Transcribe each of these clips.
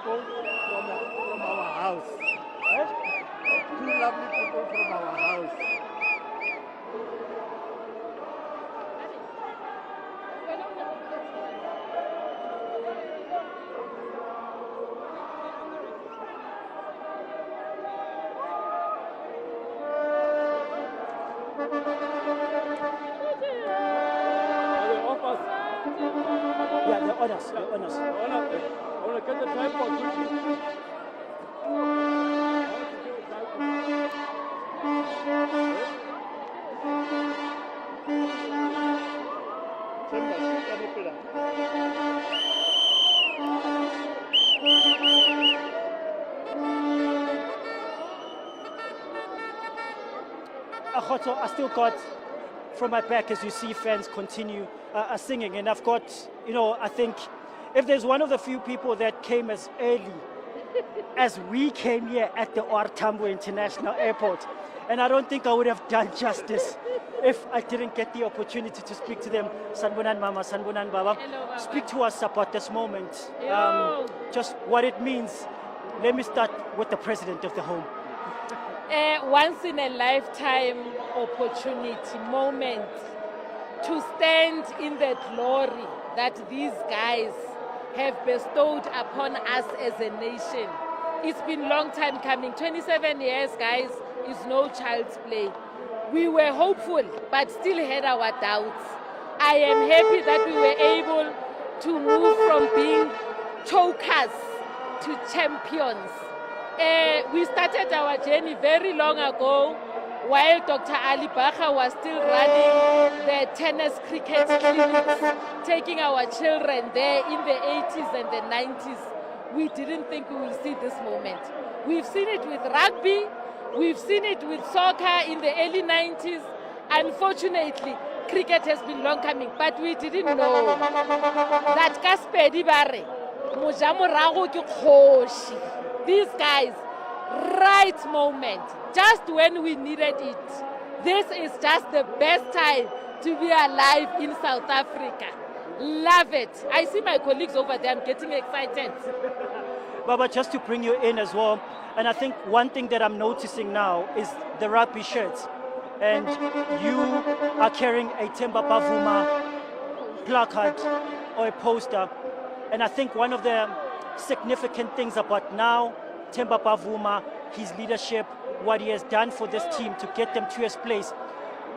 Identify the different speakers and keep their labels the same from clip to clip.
Speaker 1: people from our house. Eh? Two lovely people from our house.
Speaker 2: Yeah, the honors.
Speaker 1: I want to get the tripod quickly.
Speaker 2: Akhoto, I still got from my back as you see fans continue singing, and I've got, I think if there's one of the few people that came as early as we came here at the Tambo International Airport, and I don't think I would have done justice if I didn't get the opportunity to speak to them. Sanbonan Mama, Sanbonan Baba.
Speaker 3: Hello, Baba.
Speaker 2: Speak to us about this moment,
Speaker 3: Yo.
Speaker 2: just what it means. Let me start with the president of the home.
Speaker 3: Once in a lifetime opportunity, moment to stand in the glory that these guys have bestowed upon us as a nation. It's been a long time coming. 27 years, guys, is no child's play. We were hopeful, but still had our doubts. I am happy that we were able to move from being chokers to champions. We started our journey very long ago while Dr. Ali Bacha was still running the tennis cricket clinics, taking our children there in the 80s and the 90s. We didn't think we will see this moment. We've seen it with rugby, we've seen it with soccer in the early 90s. Unfortunately, cricket has been long coming, but we didn't know that Kaspedi Bare, Mojamorago ki Khoshi. These guys, right moment, just when we needed it. This is just the best time to be alive in South Africa. Love it. I see my colleagues over there, I'm getting excited.
Speaker 2: Baba, just to bring you in as well, and I think one thing that I'm noticing now is the rugby shirts. And you are carrying a Themba Bavuma placard or a poster. And I think one of the significant things about now, Themba Bavuma, his leadership, what he has done for this team to get them to his place,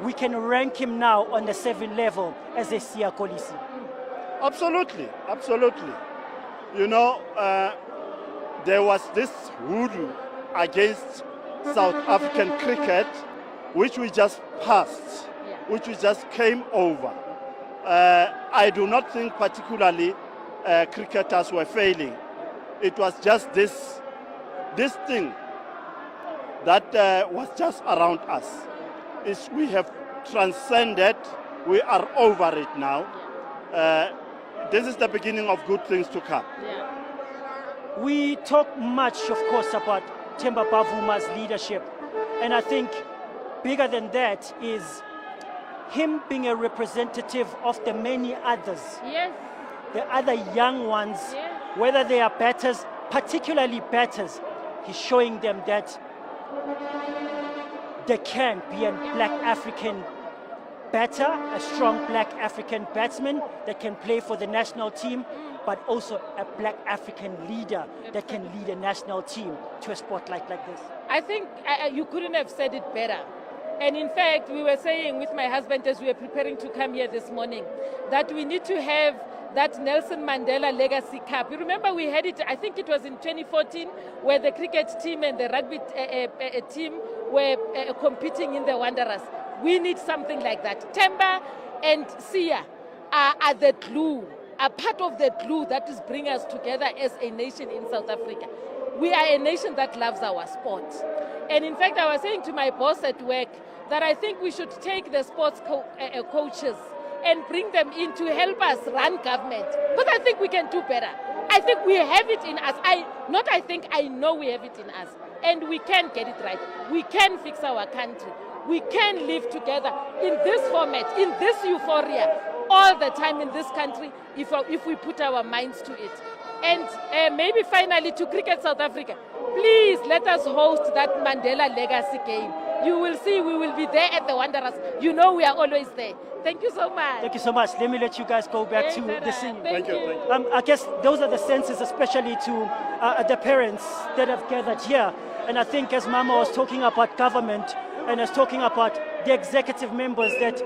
Speaker 2: we can rank him now on the 7 level as a Siya Kolisi.
Speaker 1: Absolutely, absolutely. There was this hoodoo against South African cricket, which we just passed, which we just came over. I do not think particularly cricketers were failing. It was just this thing that was just around us. We have transcended, we are over it now. This is the beginning of good things to come.
Speaker 3: Yeah.
Speaker 2: We talk much, of course, about Themba Bavuma's leadership. And I think bigger than that is him being a representative of the many others.
Speaker 3: Yes.
Speaker 2: The other young ones,
Speaker 3: Yes.
Speaker 2: whether they are batters, particularly batters, he's showing them that there can be a black African batter, a strong black African batsman that can play for the national team, but also a black African leader that can lead a national team to a spotlight like this.
Speaker 3: I think you couldn't have said it better. And in fact, we were saying with my husband as we were preparing to come here this morning, that we need to have that Nelson Mandela Legacy Cup. You remember we had it, I think it was in 2014, where the cricket team and the rugby team were competing in the Wanderers. We need something like that. Themba and Siya are the glue, are part of the glue that is bringing us together as a nation in South Africa. We are a nation that loves our sport. And in fact, I was saying to my boss at work that I think we should take the sports coaches and bring them in to help us run government. Because I think we can do better. I think we have it in us. I know we have it in us. And we can get it right. We can fix our country. We can live together in this format, in this euphoria, all the time in this country, if we put our minds to it. And maybe finally to Cricket South Africa, please let us host that Mandela Legacy game. You will see we will be there at the Wanderers. You know we are always there. Thank you so much.
Speaker 2: Thank you so much. Let me let you guys go back to the singing.
Speaker 3: Thank you.
Speaker 2: I guess those are the senses, especially to the parents that have gathered here. And I think as Mama was talking about government and was talking about the executive members, that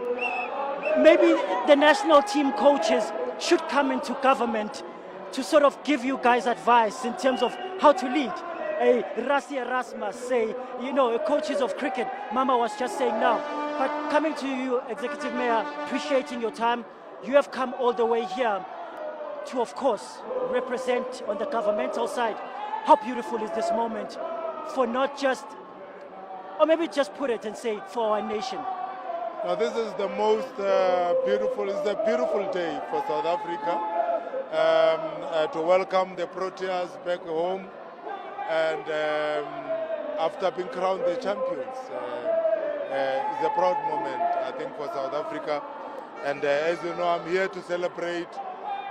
Speaker 2: maybe the national team coaches should come into government to sort of give you guys advice in terms of how to lead. Rasi Erasmus say, coaches of cricket, Mama was just saying now. But coming to you, Executive Mayor, appreciating your time. You have come all the way here to, of course, represent on the governmental side. How beautiful is this moment for not just, or maybe just put it and say, for our nation?
Speaker 4: Now this is the most beautiful, it's a beautiful day for South Africa to welcome the Proteas back home and after being crowned the champions. It's a proud moment, I think, for South Africa. And as you know, I'm here to celebrate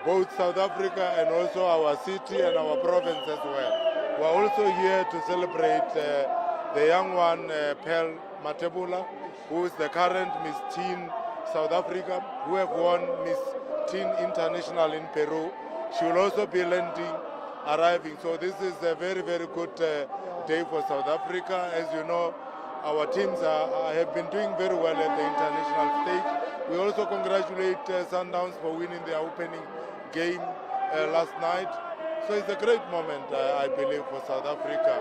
Speaker 4: both South Africa and also our city and our province as well. We're also here to celebrate the young one, Pearl Matebula, who is the current Miss Teen South Africa, who have won Miss Teen International in Peru. She will also be arriving. So this is a very, very good day for South Africa. As you know, our teams have been doing very well at the international stage. We also congratulate Sundowns for winning their opening game last night. So it's a great moment, I believe, for South Africa.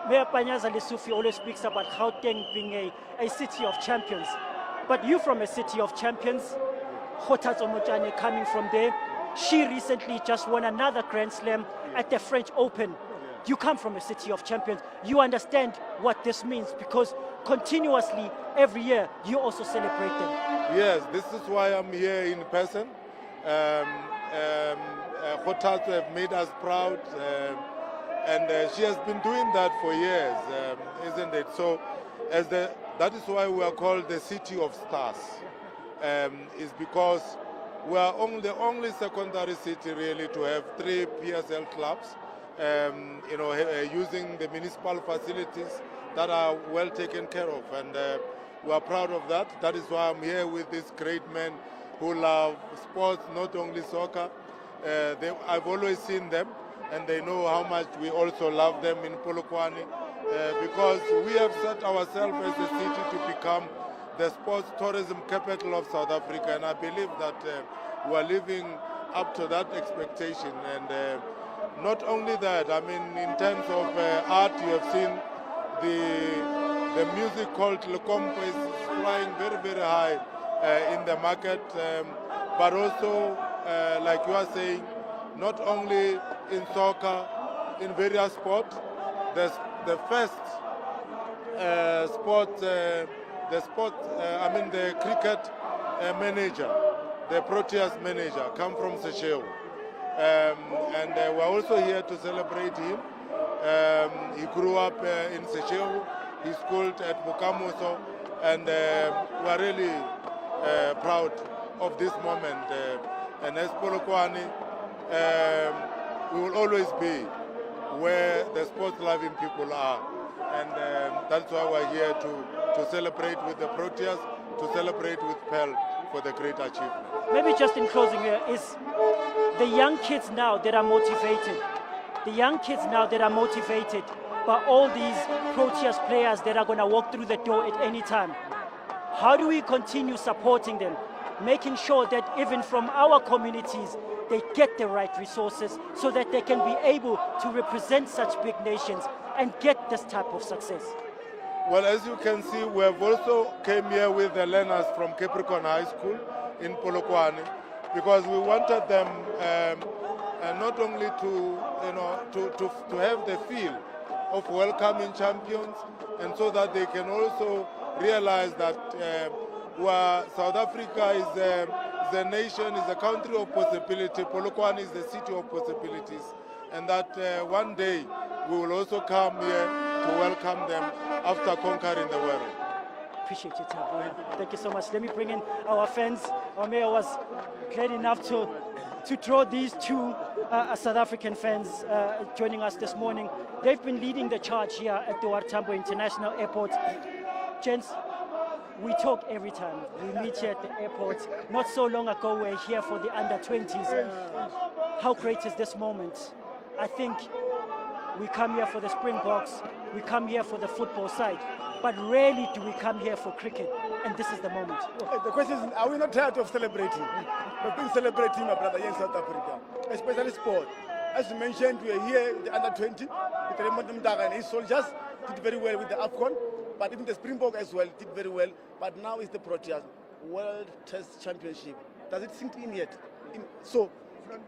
Speaker 2: Mayor Panyaza Lesufi always speaks about Gauteng being a city of champions. But you from a city of champions, Kgothatso Motjane coming from there. She recently just won another Grand Slam at the French Open. You come from a city of champions. You understand what this means because continuously, every year, you also celebrate them.
Speaker 4: Yes, this is why I'm here in person. Kgothatso have made us proud. And she has been doing that for years, isn't it? So that is why we are called the City of Stars. Is because we are the only secondary city really to have 3 PSL clubs, using the municipal facilities that are well taken care of. And we are proud of that. That is why I'm here with these great men who love sports, not only soccer. I've always seen them. And they know how much we also love them in Polokwane because we have set ourselves as a city to become the sports tourism capital of South Africa, and I believe that we are living up to that expectation. And not only that, I mean, in terms of art, you have seen the music called Lekompo is flying very, very high in the market, but also, like you are saying, not only in soccer, in various sports. The first the cricket manager, the Proteas manager, come from Seychelles. And we're also here to celebrate him. He grew up in Seychelles. He schooled at Bukamuso, and we're really proud of this moment. And as Polokwane, we will always be where the sports-loving people are. And that's why we're here to celebrate with the Proteas, to celebrate with Pearl for the great achievement.
Speaker 2: Maybe just in closing here, is the young kids now that are motivated, by all these Proteas players that are going to walk through the door at any time. How do we continue supporting them, making sure that even from our communities, they get the right resources so that they can be able to represent such big nations and get this type of success?
Speaker 4: Well, as you can see, we have also came here with the learners from Capricorn High School in Polokwane because we wanted them not only to have the feel of welcoming champions, and so that they can also realize that South Africa is a nation, is a country of possibility. Polokwane is the city of possibilities, and that one day we will also come here to welcome them after conquering the world.
Speaker 2: Appreciate your time. Thank you so much. Let me bring in our fans. Our mayor was glad enough to to draw these two South African fans joining us this morning. They've been leading the charge here at the Tambo International Airport. Gents, we talk every time. We meet here at the airport. Not so long ago, we were here for the under-20s. How great is this moment? I think we come here for the Springboks, we come here for the football side, but rarely do we come here for cricket, and this is the moment.
Speaker 5: The question is, are we not tired of celebrating? We've been celebrating, my brother, here in South Africa, especially sport. As you mentioned, we are here in the under-20 with Raymond Mdaga and his soldiers, did very well with the AFCON, but even the Springbok as well did very well. But now it's the Proteas World Test Championship. Does it sink in yet? So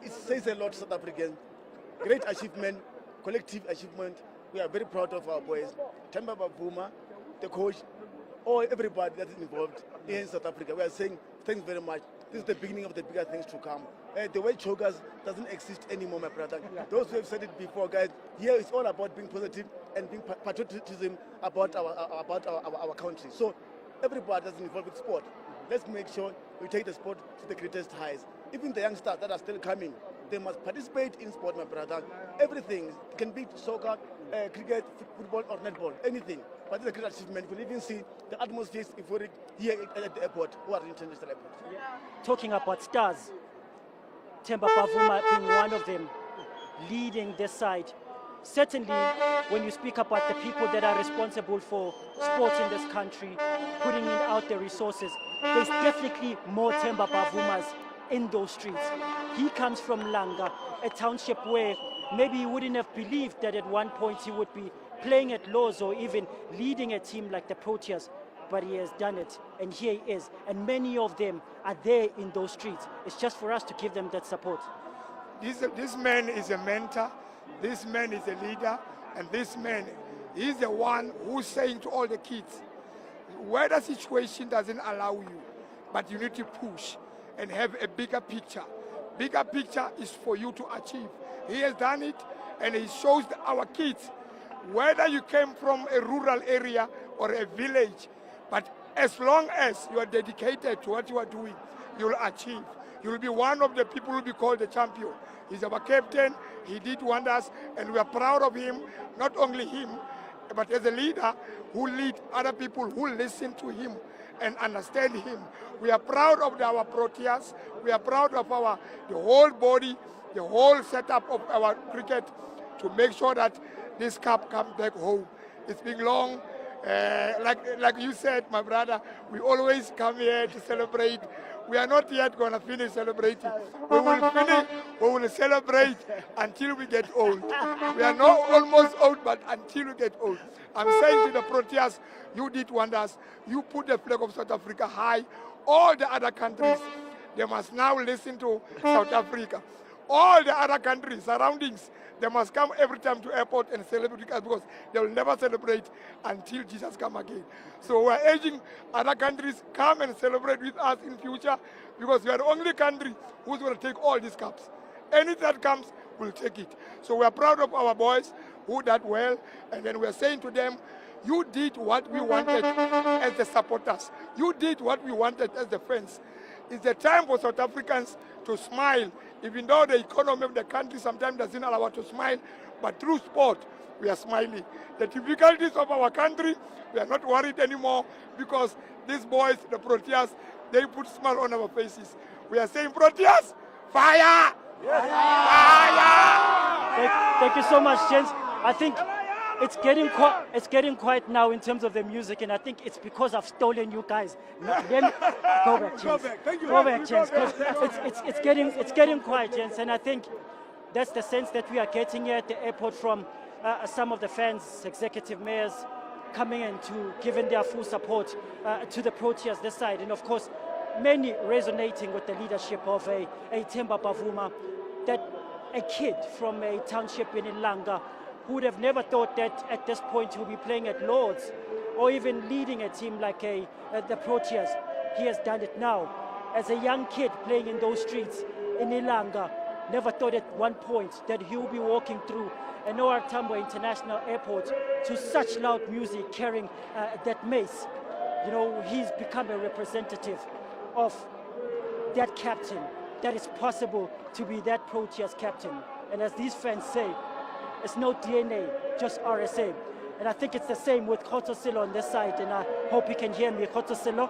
Speaker 5: it says a lot, South Africans. Great achievement, collective achievement. We are very proud of our boys. Tambo Bavuma, the coach, everybody that is involved here in South Africa. We are saying thanks very much. This is the beginning of the bigger things to come. The way chokers doesn't exist anymore, my brother. Those who have said it before, guys, here it's all about being positive and being patriotism about our country. So everybody that's involved with sport, let's make sure we take the sport to the greatest heights. Even the youngsters that are still coming, they must participate in sport, my brother. Everything can be soccer, cricket, football, or netball, anything. But it's a great achievement. You can even see the atmosphere is euphoric here at the airport, or at the international airport.
Speaker 2: Talking about stars, Tambo Bavuma being one of them, leading this side. Certainly, when you speak about the people that are responsible for sports in this country, putting in out the resources, there's definitely more Tambo Bavumas in those streets. He comes from Langa, a township where maybe he wouldn't have believed that at one point he would be playing at Laws or even leading a team like the Proteas, but he has done it, and here he is, and many of them are there in those streets. It's just for us to give them that support.
Speaker 6: This man is a mentor, this man is a leader, and this man is the one who's saying to all the kids, whether situation doesn't allow you, but you need to push and have a bigger picture. Bigger picture is for you to achieve. He has done it, and he shows our kids, whether you came from a rural area or a village, but as long as you are dedicated to what you are doing, you will achieve. You will be one of the people who will be called the champion. He's our captain, he did wonders, and we are proud of him, not only him, but as a leader who lead other people who listen to him and understand him. We are proud of our Proteas. We are proud of the whole body, the whole setup of our cricket to make sure that this cup comes back home. It's been long. Like you said, my brother, we always come here to celebrate. We are not yet going to finish celebrating. We will celebrate until we get old. We are not almost old, but until we get old. I'm saying to the Proteas, you did wonders. You put the flag of South Africa high. All the other countries, they must now listen to South Africa. All the other countries, surroundings, they must come every time to airport and celebrate with us, because they will never celebrate until Jesus comes again. So we're urging other countries, come and celebrate with us in future, because we are the only country who's going to take all these cups. Anything that comes, we'll take it. So we are proud of our boys who did well, and then we are saying to them, you did what we wanted as the supporters. You did what we wanted as the fans. It's the time for South Africans to smile, even though the economy of the country sometimes doesn't allow us to smile, but through sport, we are smiling. The difficulties of our country, we are not worried anymore, because these boys, the Proteas, they put smile on our faces. We are saying, Proteas, fire! Yes. Fire!
Speaker 2: Thank you so much, gents. I think it's getting quiet now in terms of the music, and I think it's because I've stolen you guys. Then go back, gents.
Speaker 5: Thank you.
Speaker 2: Go back, gents. It's getting quiet, gents, and I think that's the sense that we are getting here at the airport from some of the fans, executive mayors, coming in to giving their full support to the Proteas this side, and of course, many resonating with the leadership of a Tambo Bavuma, that a kid from a township in Langa who would have never thought that at this point he'll be playing at Lords or even leading a team like the Proteas. He has done it now. As a young kid playing in those streets in Ilanga, never thought at one point that he will be walking through an Tambo International Airport to such loud music carrying that mace. You know, he's become a representative of that captain, that it's possible to be that Proteas captain. And as these fans say, it's no DNA, just RSA. And I think it's the same with Khotosilo on this side, and I hope you can hear me, Khotosilo.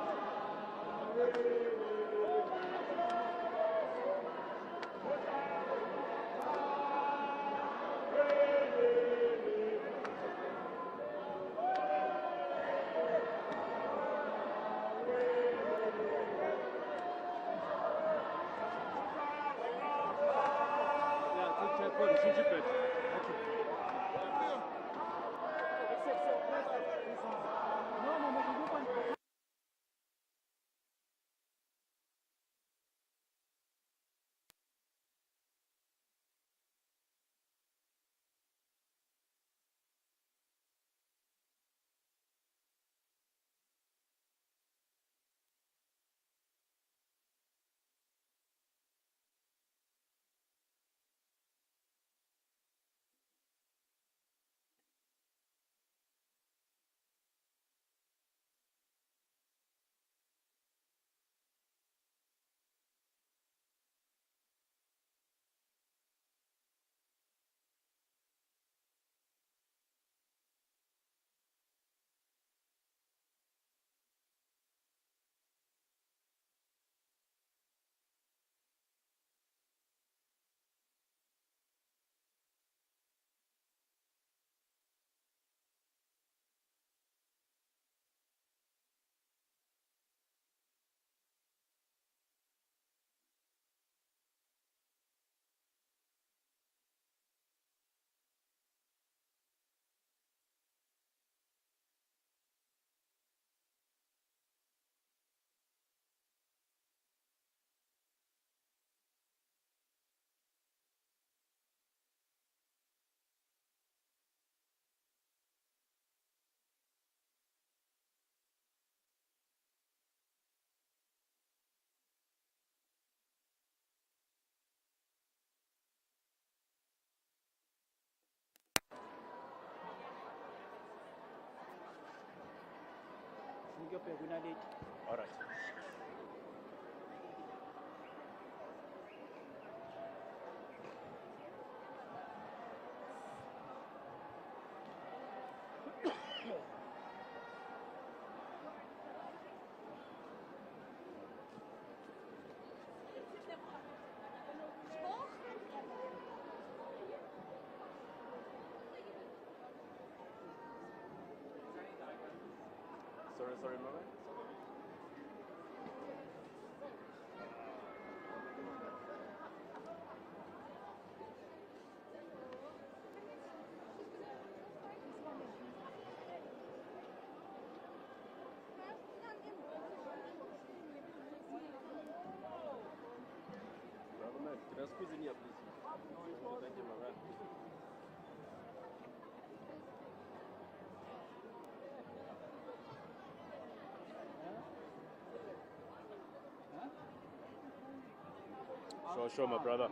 Speaker 1: All right. Sorry, Mama. Can I squeeze in here, please? Thank you, Mama. Sure, my brother.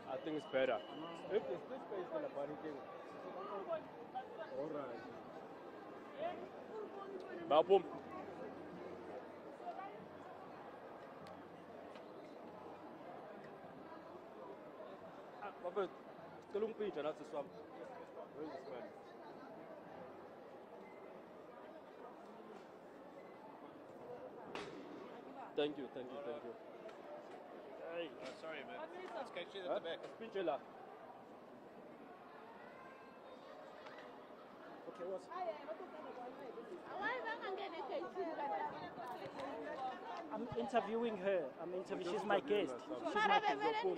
Speaker 1: I think it's better. If the space is going to panicking. All right. Babum. Papa, Kalung Peter, that's a swamp. Where is this man? Thank you. Hey, sorry, man. Let's catch you at the back. Spinchela. Okay, what's...
Speaker 2: I'm interviewing her. She's my guest. She's my guest.
Speaker 1: No.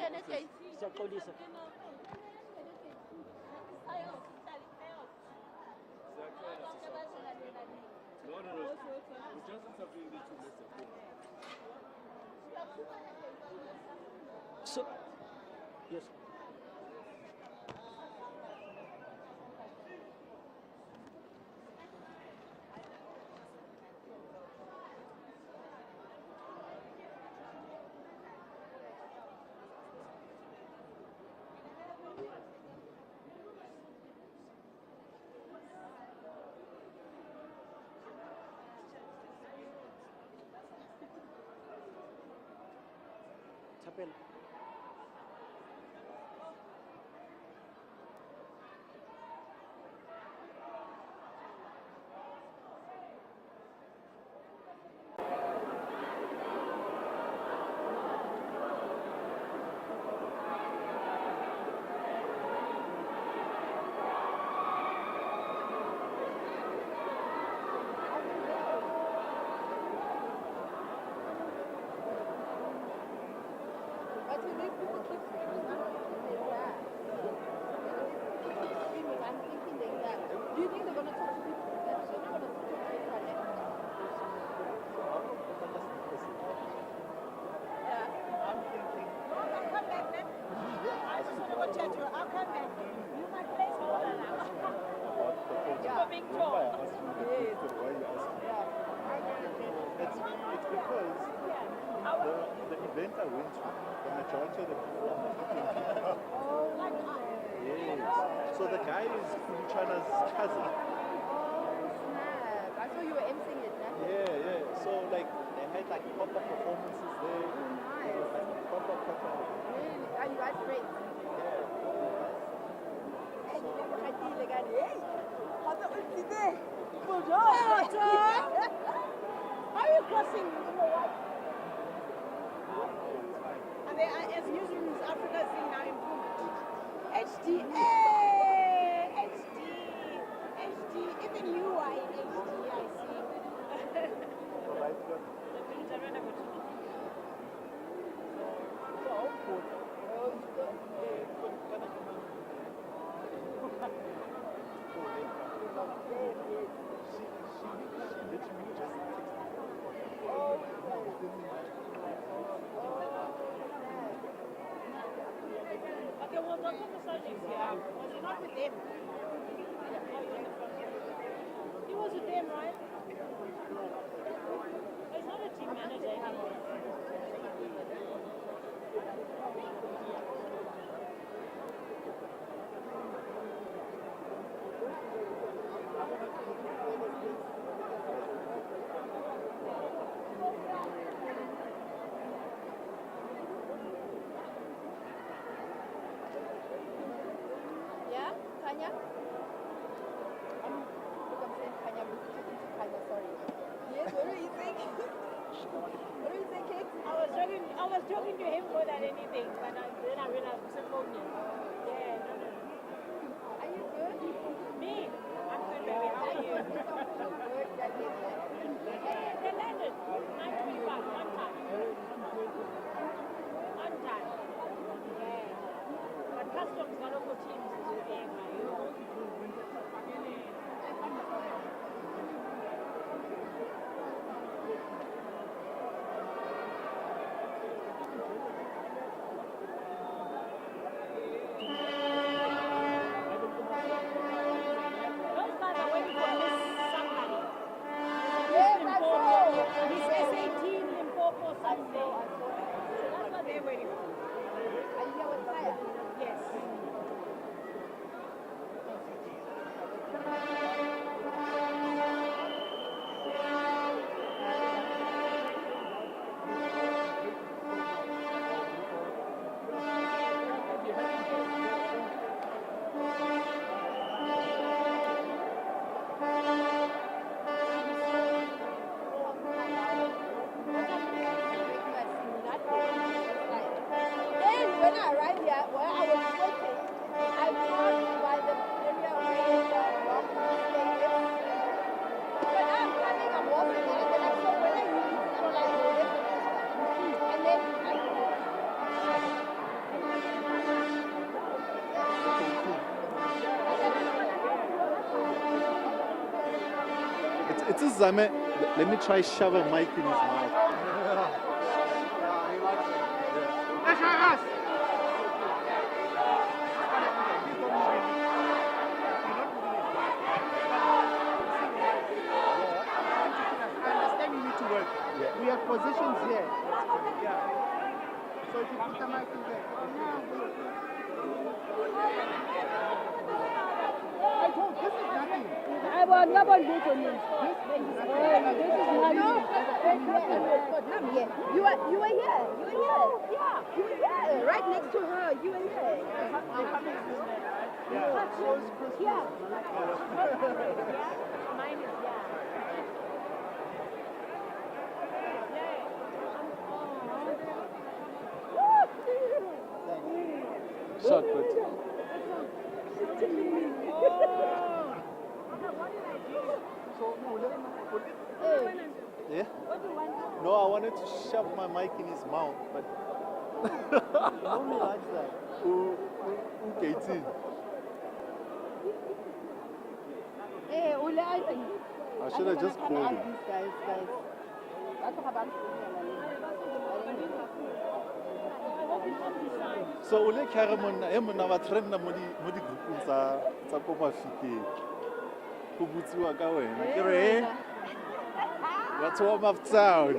Speaker 1: We're just interviewing the two lessons.
Speaker 2: So, yes. Thapelo.
Speaker 7: Do you think they're going to talk to people? They're not going to talk to anyone else. Yeah.
Speaker 8: I'm thinking. I'll come back then. I just want to go chat to her. I'll come back. You my placeholder now.
Speaker 7: Yeah.
Speaker 8: For being tall.
Speaker 7: Yes. Yeah.
Speaker 9: It's because the event I went to, the majority of the people are not
Speaker 8: Like us.
Speaker 9: Yes. So the guy is China's cousin.
Speaker 7: Oh, snap. I saw you were emceeing it, man.
Speaker 9: Yeah. So like they had like proper performances there.
Speaker 7: Oh,
Speaker 9: It was
Speaker 7: nice.
Speaker 9: like proper.
Speaker 7: Really? Are you guys friends?
Speaker 8: Are you crossing? You know what? And they are, as newsrooms, Africa is seeing now improved. HD, HD. Even you are in HD, I see. Okay, well, Dr. Massage is here. Was he not with them? He was with them, right? He's not a team manager anymore.
Speaker 7: Yeah? Kanya? Look, I'm saying Kanya. Kanya, sorry. Yes, what do you think? What do you think, kids?
Speaker 8: I was talking to him more than anything, but then I realized it's a phone. Yeah, no.
Speaker 7: Are you good?
Speaker 8: Me? I'm good, baby. How are you?
Speaker 7: Good, that is it.
Speaker 8: Yeah, they landed. 9:21, on time. On time. Yeah. But customs got over teams is there, you know. Those guys are waiting for this somebody.
Speaker 7: Yes, I saw.
Speaker 8: He's S18 Limpopo Sunday. So that's what they're waiting for.
Speaker 7: Are you here with Kaya?
Speaker 8: Yes.
Speaker 7: Then when I arrived here, where I was working, I passed by the area where long stay is. But I'm coming, I'm walking, and then I saw where I used to go like this. And then
Speaker 9: It's a Zame. Let me try shove a mic in his mouth.
Speaker 10: We have positions here. Yeah. So if you put the mic in there. I told this is nothing.
Speaker 7: You were here. You were here. Yeah. You were here. Right next to her. You were here. Yeah. Mine is
Speaker 9: Shot put. Yeah? No, I wanted to shove my mic in his mouth, but he only likes that. Who gets in?
Speaker 7: Hey, Ule, I think.
Speaker 9: I should have just called him.
Speaker 7: These guys. That's what happened.
Speaker 9: So ule kare monna e monna ba trenda mo di groupung tsa ko Mafikeng. Go butsiwa ka wena. Ke re what's warm up town?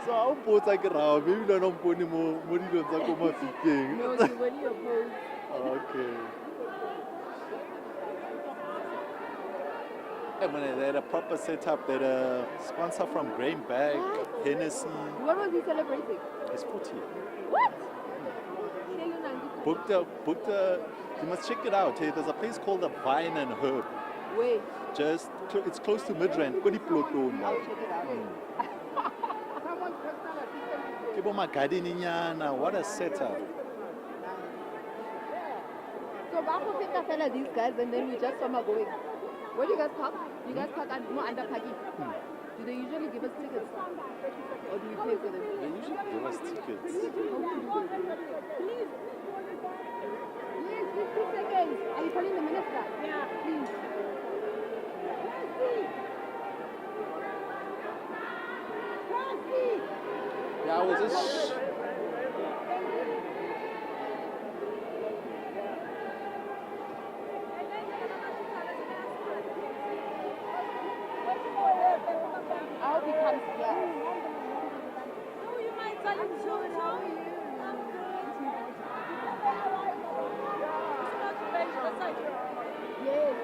Speaker 9: So ha o mpotsa ke rao maybe le no mpone mo dilong tsa ko Mafikeng.
Speaker 7: No, you were your pose.
Speaker 9: Okay. Yeah, man, they had a proper setup. They had a sponsor from Grain Bag, Hennessy.
Speaker 7: What was he celebrating?
Speaker 9: It's 40.
Speaker 7: What?
Speaker 9: Booked a, you must check it out. Hey, there's a place called the Vine and Herb.
Speaker 7: Wait.
Speaker 9: It's close to Midrand. Go di Plotong.
Speaker 7: I'll check it out. Someone's personal assistant.
Speaker 9: Ke bo magadinyana, what a setup.
Speaker 7: So Baku pick up these guys and then we just summer going. Where do you guys park? You guys park more under parking. Do they usually give us tickets? Or do we pay for them?
Speaker 9: They usually give us tickets.
Speaker 7: Please. Yes, 50 seconds. Are you calling the minister? Yeah. Please.
Speaker 9: Yeah, I was just...
Speaker 7: I hope he comes here.
Speaker 8: Oh, you might tell him so. I'm good.
Speaker 7: Yes.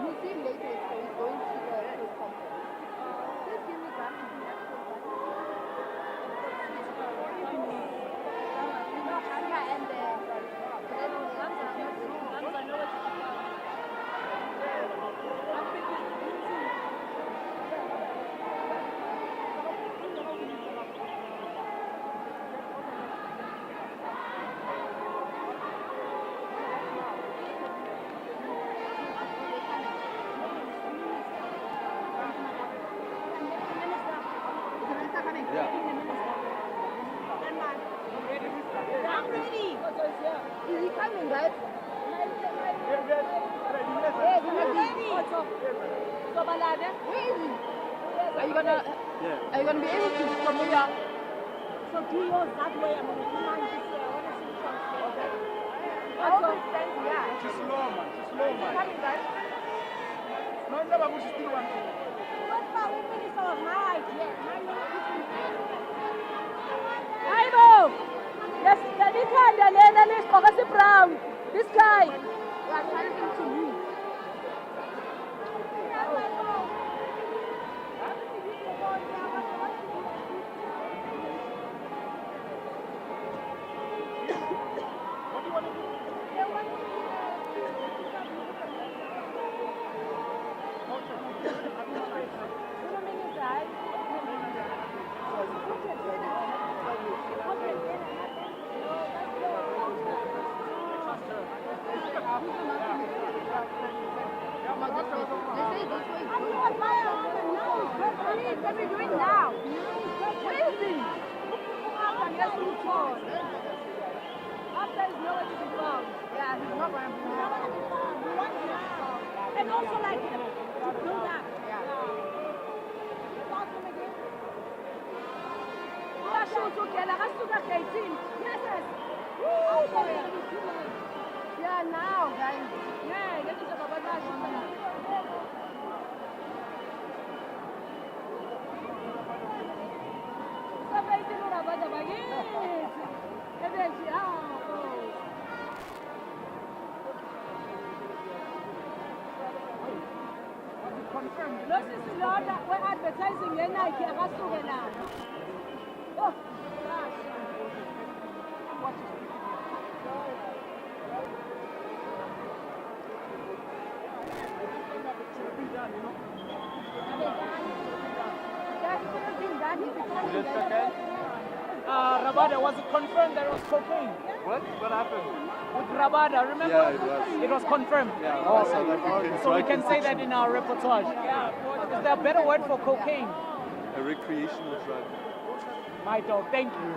Speaker 7: We'll see him later. So he's going to the press conference. Just give me that. And
Speaker 9: Yeah.
Speaker 8: I'm ready.
Speaker 7: is he coming, guys? Hey,
Speaker 8: Ready. So, Balade.
Speaker 7: where is he? Are you gonna be able to from here?
Speaker 8: So, do yours that way. I'm going to do mine this way. I want to see which one's better.
Speaker 7: All those friends, yeah.
Speaker 8: Coming, guys. What about the minister of my idea?
Speaker 3: Aibo! Yes, the brown. This guy.
Speaker 7: We are trying to move. What are we doing now? Where is he? After is nowhere to be found. Yeah, he's not going to be found.
Speaker 8: And also like to build up.
Speaker 7: Yeah, now, guys.
Speaker 3: Yeah, let me talk about that.
Speaker 7: So
Speaker 8: Losi siloda we-advertising ye-Nike akasuke lapho. Oh, gosh.
Speaker 10: Rabada, was it confirmed that it was cocaine?
Speaker 9: What? What happened?
Speaker 10: With Rabada, remember?
Speaker 9: Yeah, it was.
Speaker 10: It was confirmed.
Speaker 9: Yeah,
Speaker 10: Oh,
Speaker 9: South African
Speaker 10: so we
Speaker 9: drug
Speaker 10: can say that
Speaker 9: addiction.
Speaker 10: in our repertoire. Is there a better word for cocaine?
Speaker 9: A recreational drug.
Speaker 10: My dog, thank you.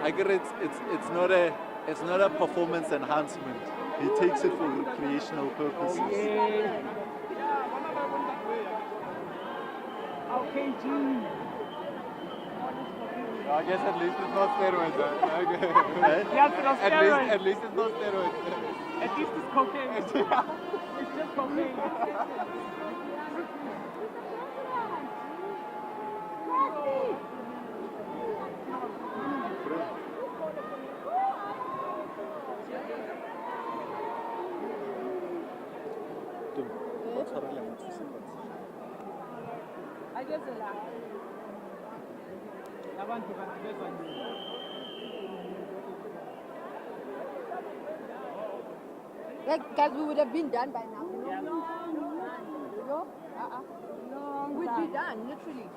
Speaker 9: I get it's not a performance enhancement. He takes it for recreational purposes.
Speaker 10: Okay, G.
Speaker 11: I guess at least it's not steroids.
Speaker 10: Yes, it was steroids.
Speaker 11: At least it's not steroids.
Speaker 10: At least it's cocaine. It's just cocaine.
Speaker 7: Guys, we would have been done by now. No? We'd be done, literally.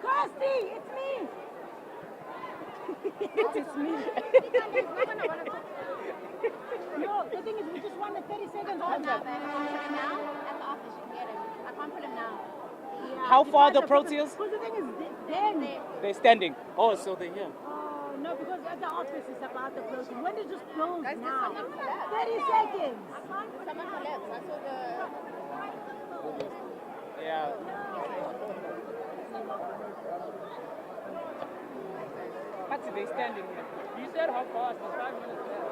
Speaker 8: Kirsty, it's me.
Speaker 7: It's me.
Speaker 8: No, the thing is, we just want a 30 seconds
Speaker 7: Now,
Speaker 8: contract.
Speaker 7: I can't put him now. At the office, you can get him. I can't put him now.
Speaker 10: How far are the Proteas?
Speaker 8: Because the thing is, then.
Speaker 10: They're standing. Oh, so they're here.
Speaker 8: No, because at the office it's about the closing. When did you just close
Speaker 7: Guys,
Speaker 8: now?
Speaker 7: there's someone collapsed.
Speaker 8: 30 seconds.
Speaker 7: Someone collapsed. I saw the...
Speaker 10: Yeah. But they're standing here. You said how fast? It's 5 minutes left.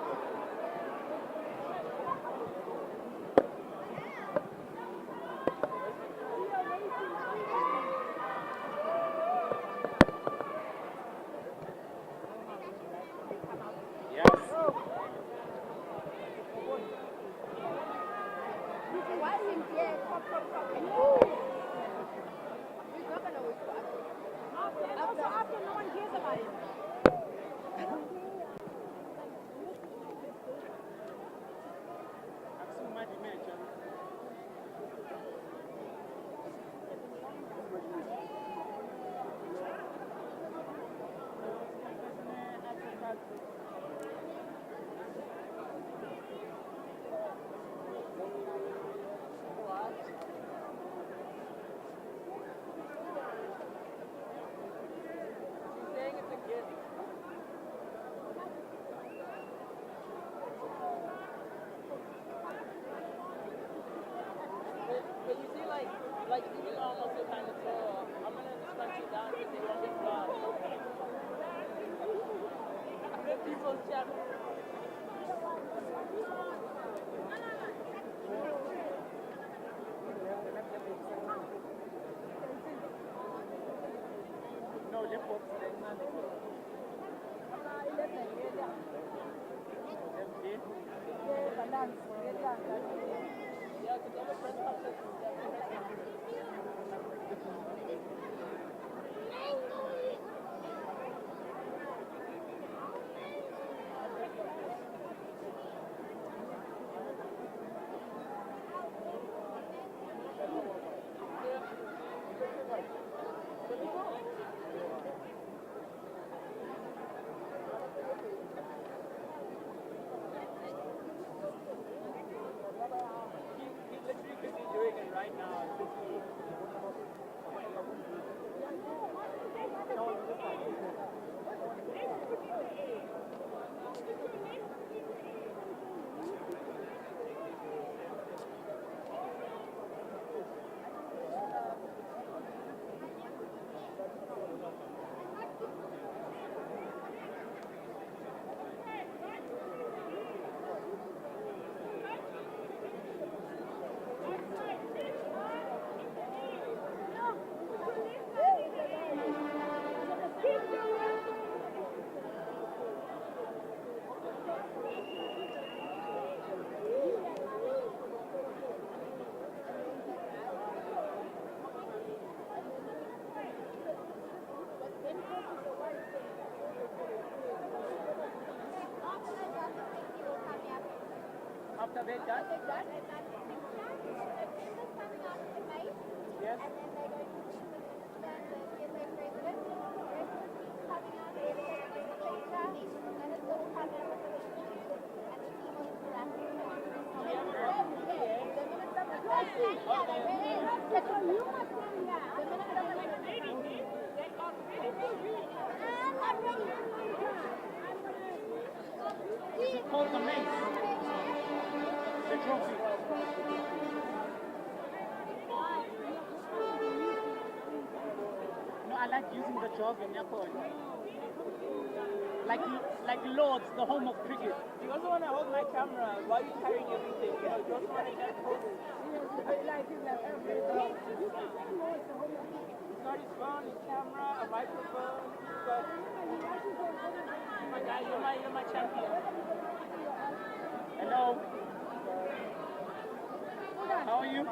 Speaker 7: Why him here? Pop. He's not going to wait for us.
Speaker 8: After no one cares about him.
Speaker 3: But you see, like you almost look kind of tall. I'm gonna just punch you down because they won't get far. I bet people chat.
Speaker 10: No, lip box.
Speaker 3: Yeah, because I'm a friend of this.
Speaker 10: after they're done?
Speaker 7: They're done and then September's coming up in May.
Speaker 10: Yes.
Speaker 7: And then they're going to choose the PSA president. President's coming out, they're going to take a picture. Then it's going to come in with the shoes and the team will interact with them.
Speaker 10: Is it called the mace? The trophy. No, I like using the jog in airport. Like Lords, the home of cricket.
Speaker 12: Do you also want to hold my camera while you're carrying everything? You know, you also want to just hold it. It's not his phone, his camera, a microphone, but my guy, you're my champion.
Speaker 10: Hello. How are you?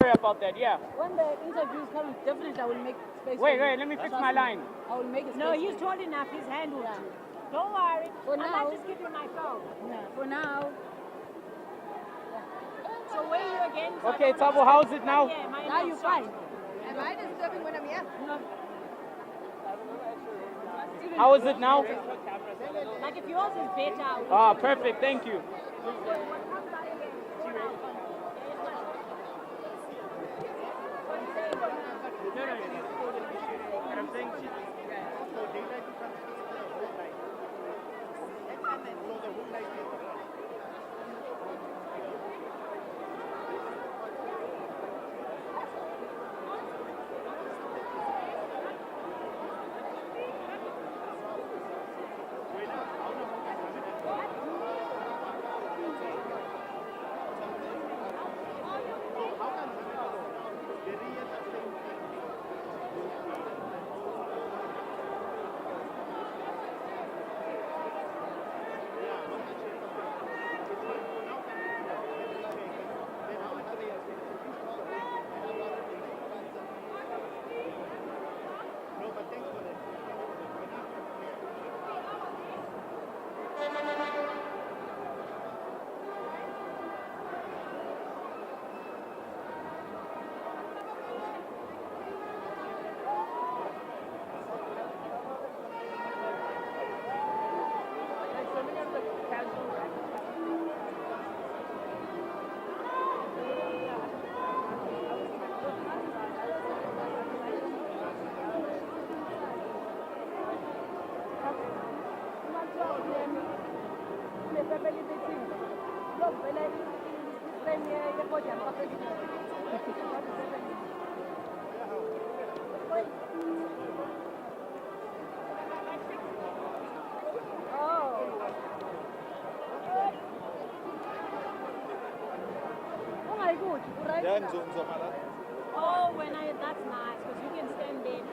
Speaker 10: Sorry about that, yeah.
Speaker 8: When the interviews come, definitely I will make space.
Speaker 10: Wait, let me fix my line.
Speaker 8: I will make it.
Speaker 13: No, he's tall enough. His hand will do. Don't worry.
Speaker 8: For
Speaker 13: I
Speaker 8: now.
Speaker 13: might just give you my phone.
Speaker 8: Yeah, for now.
Speaker 13: So where are you again? So
Speaker 10: Okay, Tambo, how is it now?
Speaker 13: Yeah, my
Speaker 8: Now you're fine.
Speaker 7: Am I disturbing when I'm here?
Speaker 8: No.
Speaker 10: How is it now?
Speaker 13: Like if yours is better. I will
Speaker 10: Ah, perfect, thank you.
Speaker 9: Yeah, ngizonza mara.
Speaker 13: Oh, that's nice because you can stand there.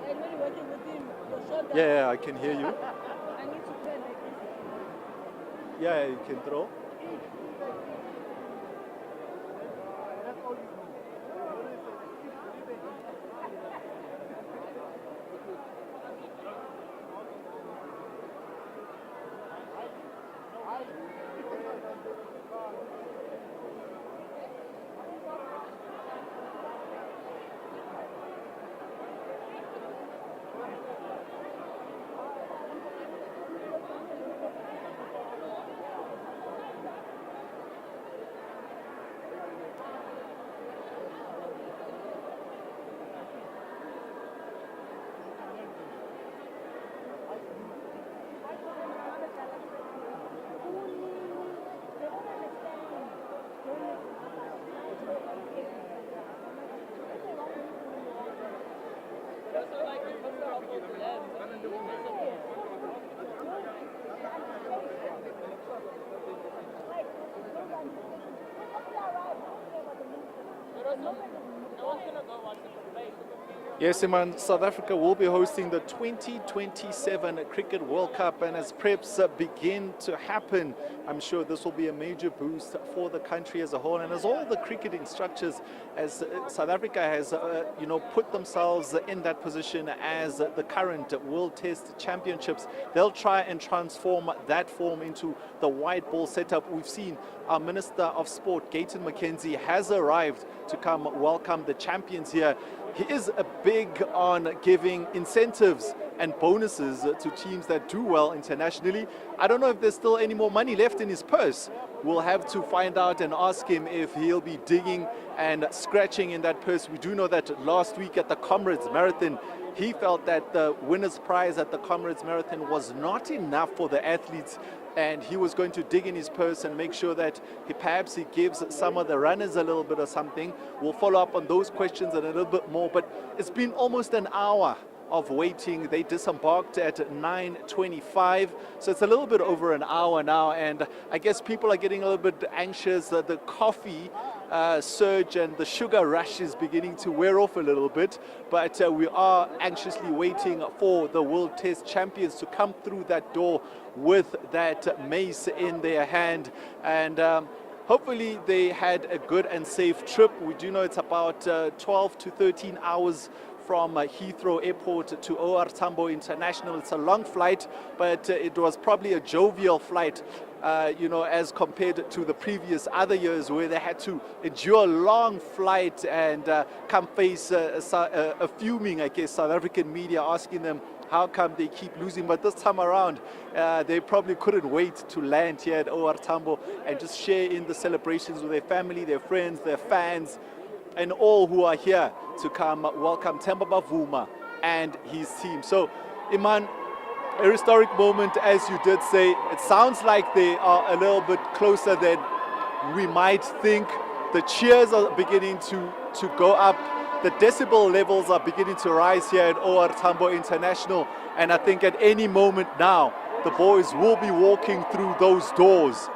Speaker 8: And when you're working with him, your shoulder.
Speaker 9: Yeah, I can hear you.
Speaker 8: I need to turn like this.
Speaker 9: Yeah, you can throw. Yes, Iman, South Africa will be hosting the 2027 Cricket World Cup, and as preps begin to happen, I'm sure this will be a major boost for the country as a whole, and as all the cricketing structures, as South Africa has, put themselves in that position as the current World Test Championships, they'll try and transform that form into the white ball setup. We've seen our Minister of Sport, Gayton McKenzie, has arrived to come welcome the champions here. He is big on giving incentives and bonuses to teams that do well internationally. I don't know if there's still any more money left in his purse. We'll have to find out and ask him if he'll be digging and scratching in that purse. We do know that last week at the Comrades Marathon, he felt that the winner's prize at the Comrades Marathon was not enough for the athletes, and he was going to dig in his purse and make sure that perhaps he gives some of the runners a little bit of something. We'll follow up on those questions and a little bit more, but it's been almost an hour of waiting. They disembarked at 9:25, so it's a little bit over an hour now, and I guess people are getting a little bit anxious. The coffee surge and the sugar rush is beginning to wear off a little bit, but we are anxiously waiting for the World Test champions to come through that door with that mace in their hand, and hopefully they had a good and safe trip. We do know it's about 12 to 13 hours from Heathrow Airport to OR Tambo International. It's a long flight, but it was probably a jovial flight, as compared to the previous other years where they had to endure a long flight and come face a fuming, I guess, South African media asking them how come they keep losing. But this time around, they probably couldn't wait to land here at OR Tambo and just share in the celebrations with their family, their friends, their fans, and all who are here to come welcome Tambo Bavuma and his team. So, Iman, a historic moment, as you did say. It sounds like they are a little bit closer than we might think. The cheers are beginning to go up. The decibel levels are beginning to rise here at OR Tambo International. And I think at any moment now, the boys will be walking through those doors.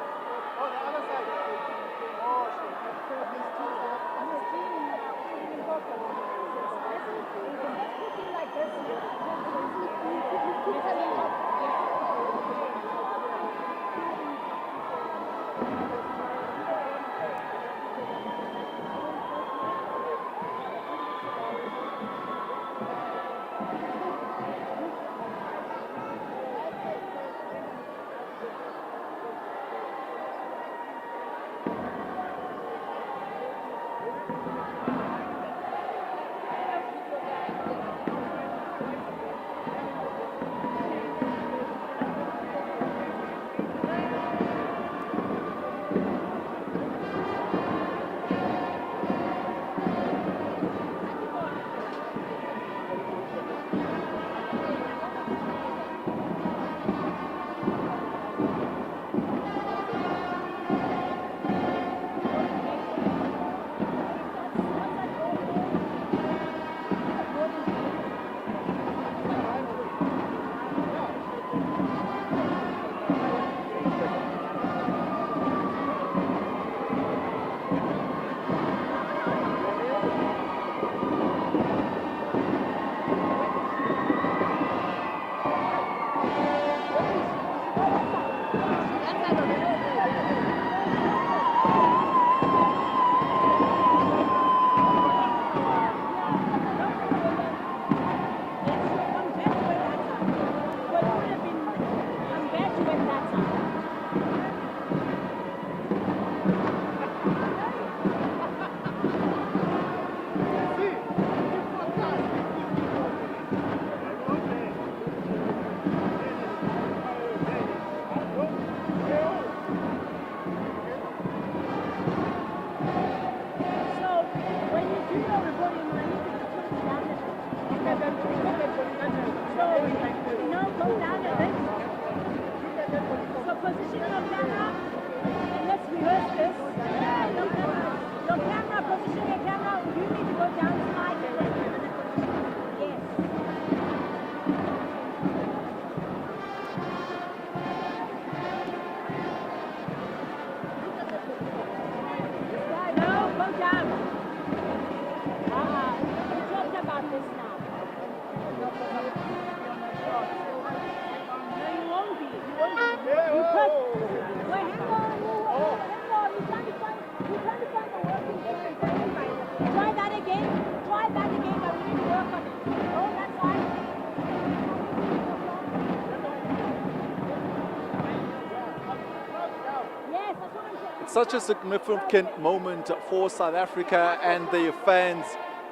Speaker 9: such a significant moment for South Africa and their fans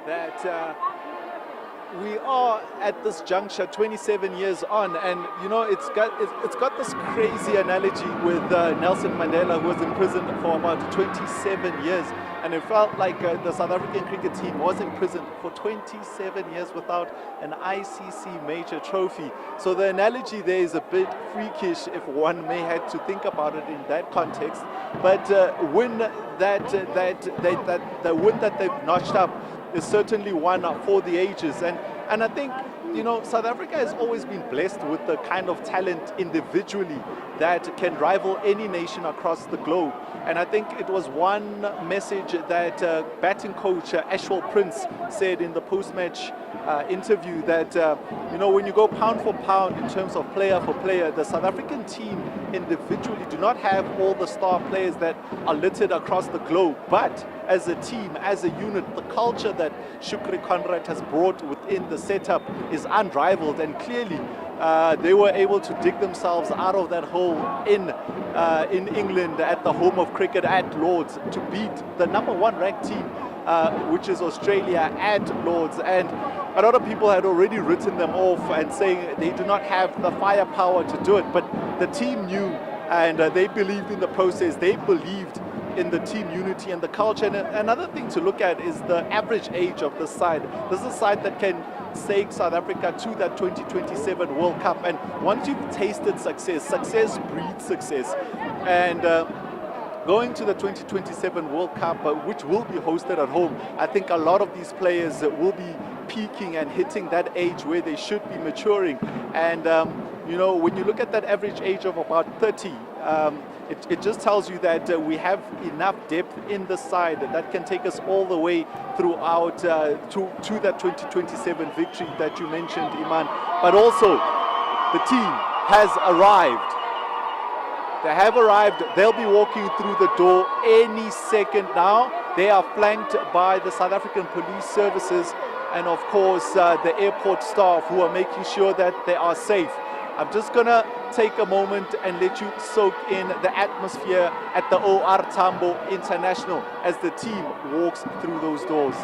Speaker 9: that we are at this juncture 27 years on, and you know it's got this crazy analogy with Nelson Mandela, who was in prison for about 27 years, and it felt like the South African cricket team was in prison for 27 years without an ICC major trophy. So the analogy there is a bit freakish if one may have to think about it in that context, but the win that they've notched up is certainly one for the ages, and I think, you know, South Africa has always been blessed with the kind of talent individually that can rival any nation across the globe. And I think it was one message that batting coach Ashwell Prince said in the post-match interview that, you know, when you go pound for pound in terms of player for player, the South African team individually do not have all the star players that are littered across the globe. But as a team, as a unit, the culture that Shukri Conrad has brought within the setup is unrivaled, and clearly they were able to dig themselves out of that hole in England at the home of cricket at Lords to beat the #1 ranked team, which is Australia, at Lords. And a lot of people had already written them off and saying they do not have the firepower to do it, but the team knew, and they believed in the process. They believed in the team unity and the culture. And another thing to look at is the average age of the side. This is a side that can take South Africa to that 2027 World Cup. And once you've tasted success, success breeds success. And going to the 2027 World Cup, which will be hosted at home, I think a lot of these players will be peaking and hitting that age where they should be maturing. And you know, when you look at that average age of about 30, it just tells you that we have enough depth in the side that can take us all the way throughout to that 2027 victory that you mentioned, Iman. But also, the team has arrived. They have arrived. They'll be walking through the door any second now. They are flanked by the South African police services and, of course, the airport staff who are making sure that they are safe. I'm just going to take a moment and let you soak in the atmosphere at the OR Tambo International as the team walks through those doors.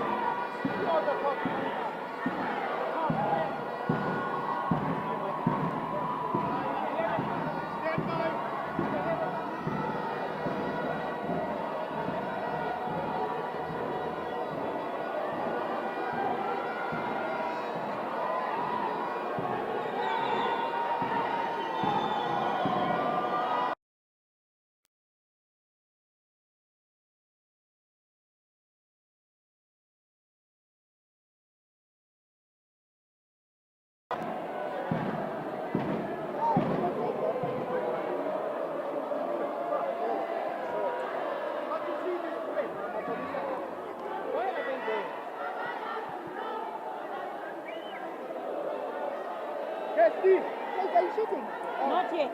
Speaker 8: Are you shooting?
Speaker 13: Not yet.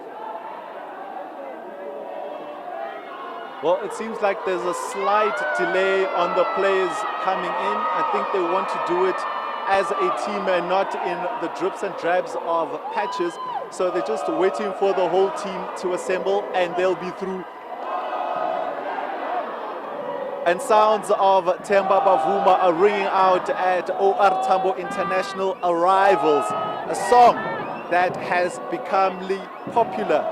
Speaker 9: Well, it seems like there's a slight delay on the players coming in. I think they want to do it as a team and not in the drips and drabs of patches. So they're just waiting for the whole team to assemble, and they'll be through. And sounds of Themba Bavuma are ringing out at OR Tambo International Arrivals, a song that has become popular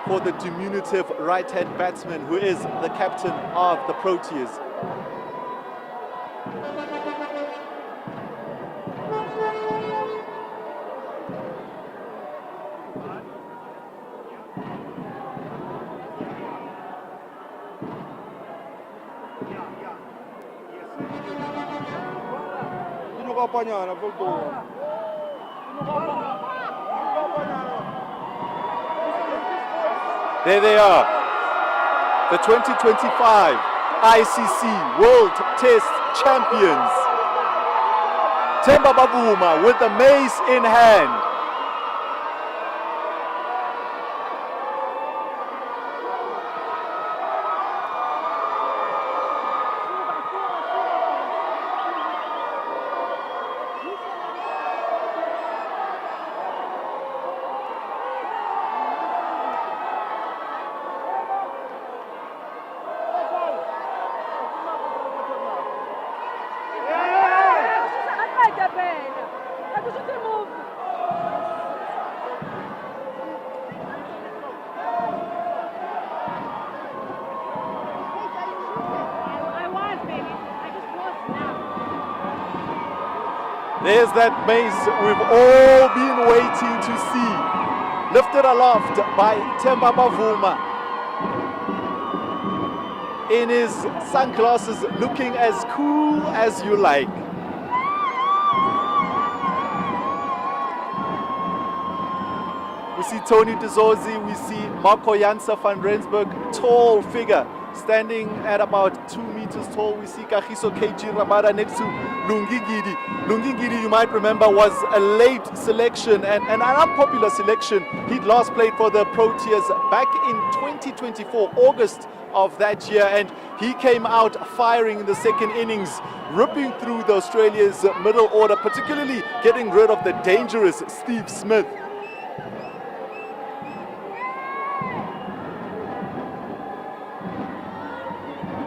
Speaker 9: for the diminutive right-hand batsman who is the captain of the Proteas. There they are, the 2025 ICC World Test Champions. Themba Bavuma with the mace in hand. There's that mace we've all been waiting to see. Lifted aloft by Themba Bavuma. In his sunglasses, looking as cool as you like. We see Tony Dezorzi, we see Marco Janse van Rensburg, tall figure, standing at about 2 meters tall. We see Kagiso KG Rabada next to Lungigidi. Lungigidi, you might remember, was a late selection and an unpopular selection. He'd last played for the Proteas back in 2024, August of that year, and he came out firing in the second innings, ripping through the Australia's middle order, particularly getting rid of the dangerous Steve Smith.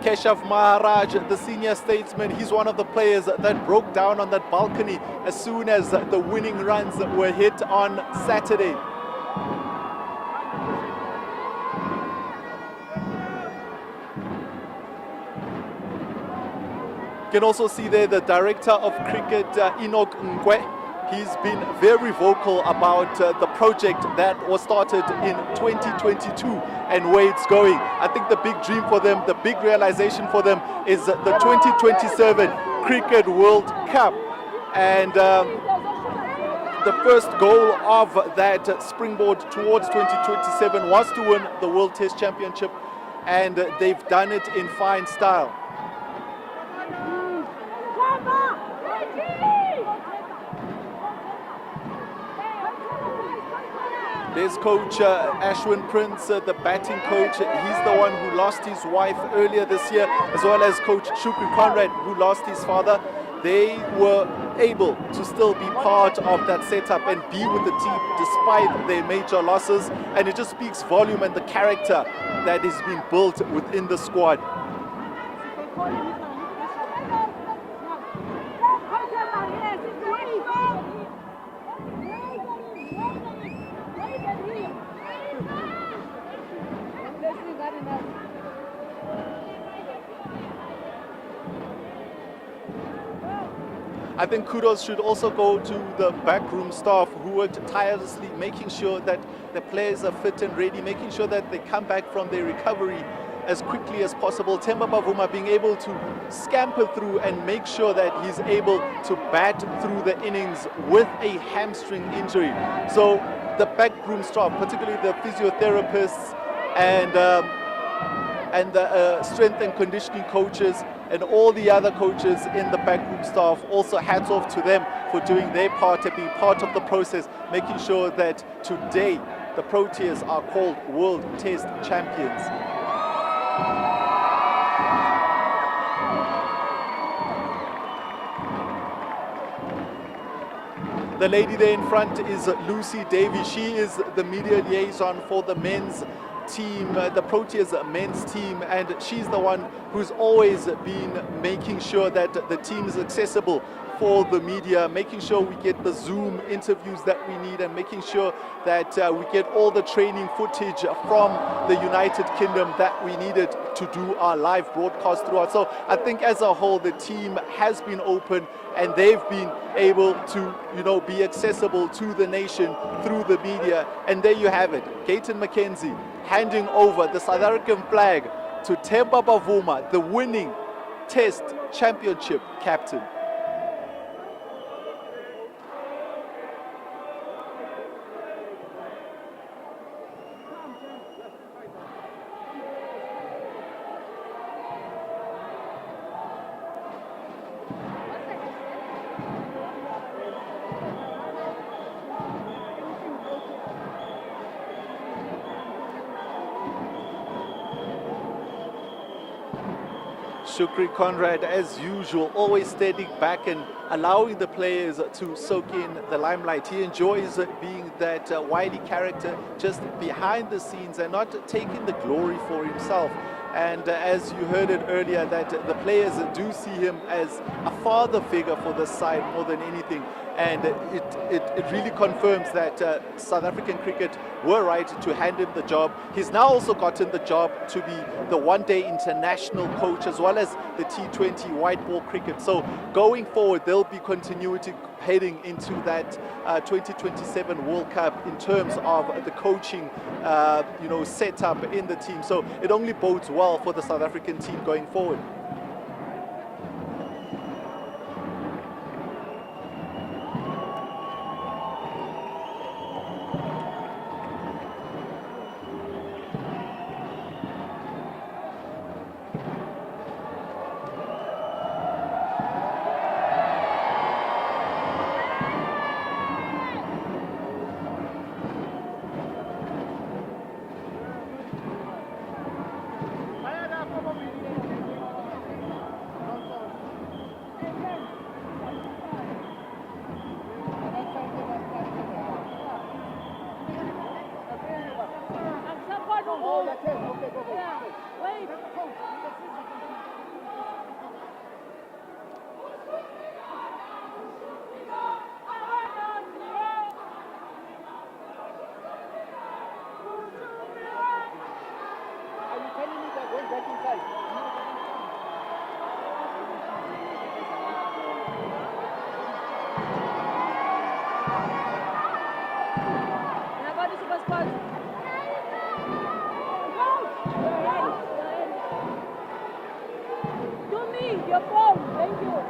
Speaker 9: Keshav Maharaj, the senior statesman, he's one of the players that broke down on that balcony as soon as the winning runs were hit on Saturday. You can also see there the director of cricket, Enoch Ngwe. He's been very vocal about the project that was started in 2022 and where it's going. I think the big dream for them, the big realization for them is the 2027 Cricket World Cup. And the first goal of that springboard towards 2027 was to win the World Test Championship, and they've done it in fine style. There's coach Ashwin Prince, the batting coach. He's the one who lost his wife earlier this year, as well as coach Shukri Conrad, who lost his father. They were able to still be part of that setup and be with the team despite their major losses. And it just speaks volume and the character that is being built within the squad. I think kudos should also go to the backroom staff who worked tirelessly, making sure that the players are fit and ready, making sure that they come back from their recovery as quickly as possible. Themba Bavuma being able to scamper through and make sure that he's able to bat through the innings with a hamstring injury. So the backroom staff, particularly the physiotherapists and the strength and conditioning coaches and all the other coaches in the backroom staff, also hats off to them for doing their part and being part of the process, making sure that today the Proteas are called World Test Champions. The lady there in front is Lucy Davey. She is the media liaison for the men's team, the Proteas men's team, and she's the one who's always been making sure that the team is accessible for the media, making sure we get the Zoom interviews that we need, and making sure that we get all the training footage from the United Kingdom that we needed to do our live broadcast throughout. So I think as a whole, the team has been open and they've been able to, be accessible to the nation through the media. And there you have it, Gayton McKenzie handing over the South African flag to Themba Bavuma, the winning Test Championship captain. Shukri Conrad, as usual, always standing back and allowing the players to soak in the limelight. He enjoys being that wily character just behind the scenes and not taking the glory for himself. And as you heard it earlier, that the players do see him as a father figure for the side more than anything. and it really confirms that South African cricket were right to hand him the job. He's now also gotten the job to be the one-day international coach as well as the T20 white ball cricket. So going forward, there'll be continuity heading into that 2027 World Cup in terms of the coaching, setup in the team. So it only bodes well for the South African team going forward.
Speaker 8: Your phone, thank you.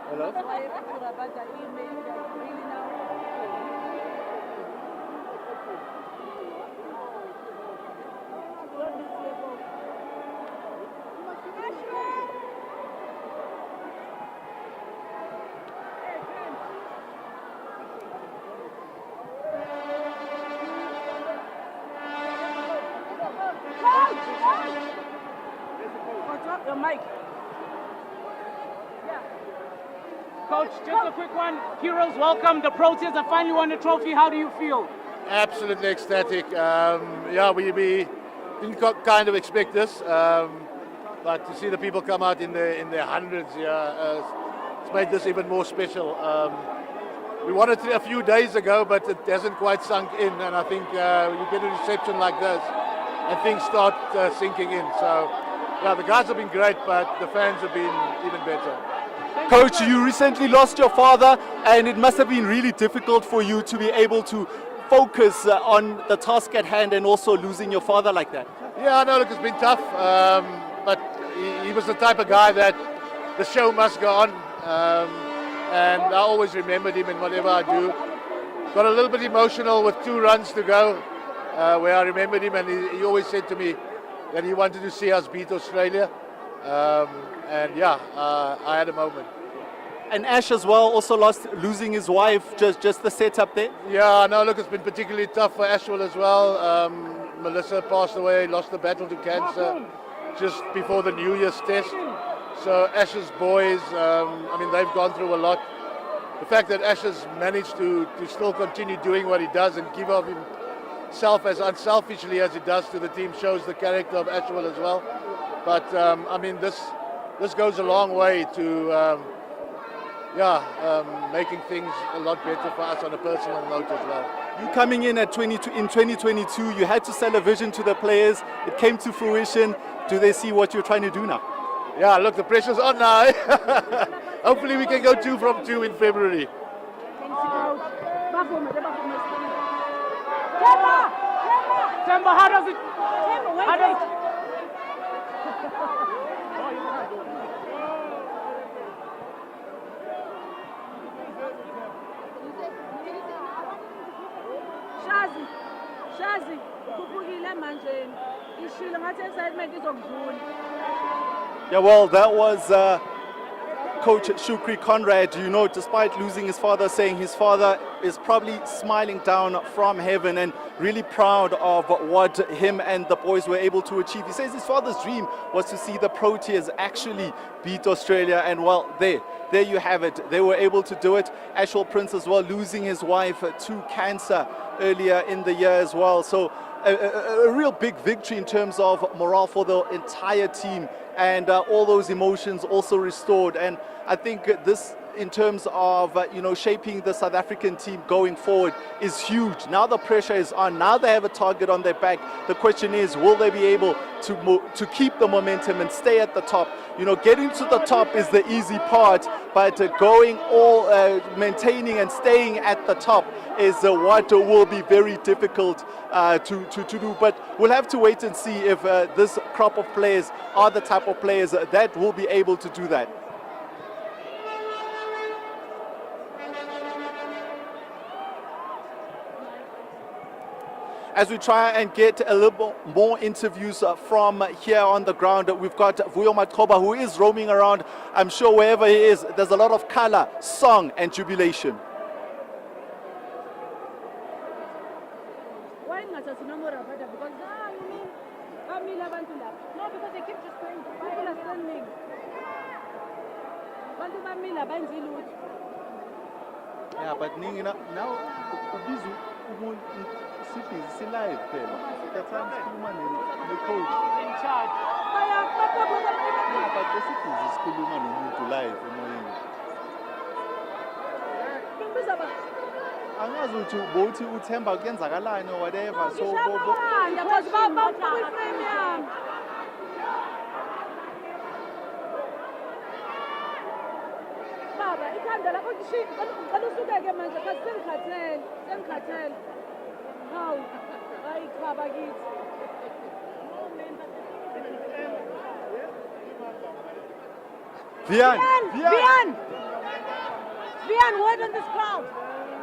Speaker 9: Hello?
Speaker 12: Drop your mic. Coach, just a quick one. Heroes welcome. The Proteas have finally won the trophy. How do you feel?
Speaker 14: Absolutely ecstatic. We didn't kind of expect this, but to see the people come out in their hundreds, it's made this even more special. We wanted it a few days ago, but it hasn't quite sunk in, and I think you get a reception like this, and things start sinking in. So, the guys have been great, but the fans have been even better.
Speaker 9: Coach, you recently lost your father, and it must have been really difficult for you to be able to focus on the task at hand and also losing your father like that.
Speaker 14: Yeah, I know, look, it's been tough, but he was the type of guy that the show must go on, and I always remembered him in whatever I do. Got a little bit emotional with 2 runs to go, where I remembered him, and he always said to me that he wanted to see us beat Australia. I had a moment.
Speaker 9: And Ash as well also losing his wife, just the setup there?
Speaker 14: Yeah, no, look, it's been particularly tough for Ashwell as well. Melissa passed away, lost the battle to cancer just before the New Year's test. So Ash's boys, they've gone through a lot. The fact that Ash has managed to still continue doing what he does and give of himself as unselfishly as he does to the team shows the character of Ashwell as well. But this goes a long way to making things a lot better for us on a personal note as well.
Speaker 9: You coming in in 2022, you had to sell a vision to the players. It came to fruition. Do they see what you're trying to do now?
Speaker 14: Yeah, look, the pressure's on now. Hopefully we can go 2 from 2 in February.
Speaker 12: Tambo, how does it...
Speaker 8: Shazi, kukukile manje. Ishilo ngathi excitement izokudlula.
Speaker 9: Yeah, well, that was coach Shukri Conrad, you know, despite losing his father, saying his father is probably smiling down from heaven and really proud of what him and the boys were able to achieve. He says his father's dream was to see the Proteas actually beat Australia, and well, there you have it. They were able to do it. Ashwell Prince as well, losing his wife to cancer earlier in the year as well. So a real big victory in terms of morale for the entire team, and all those emotions also restored. And I think this, in terms of you know, shaping the South African team going forward, is huge. Now the pressure is on. Now they have a target on their back. The question is, will they be able to keep the momentum and stay at the top? You know, getting to the top is the easy part, but going all maintaining and staying at the top is what will be very difficult to do. But we'll have to wait and see if this crop of players are the type of players that will be able to do that. As we try and get a little more interviews from here on the ground, we've got Vuyo Maqoba, who is roaming around. I'm sure wherever he is, there's a lot of color, song and jubilation.
Speaker 13: Why not just no more about it? Because you mean family abantu la. No, because they keep just going. People are standing. Bantu bamila benzi lutho.
Speaker 9: Yeah, but now ubizu live phela. That time sikhuluma ne-coach
Speaker 12: In charge.
Speaker 9: Yeah, but besibhizi sikhuluma nomuntu live emoyeni. Angazi ukuthi bothi uthemba kuyenzakalani or whatever. So
Speaker 13: baba ikhanda lakho ngicela usukeke manje kasi sengikhathele hawu hayi khaba kithi Vian, word on this crowd.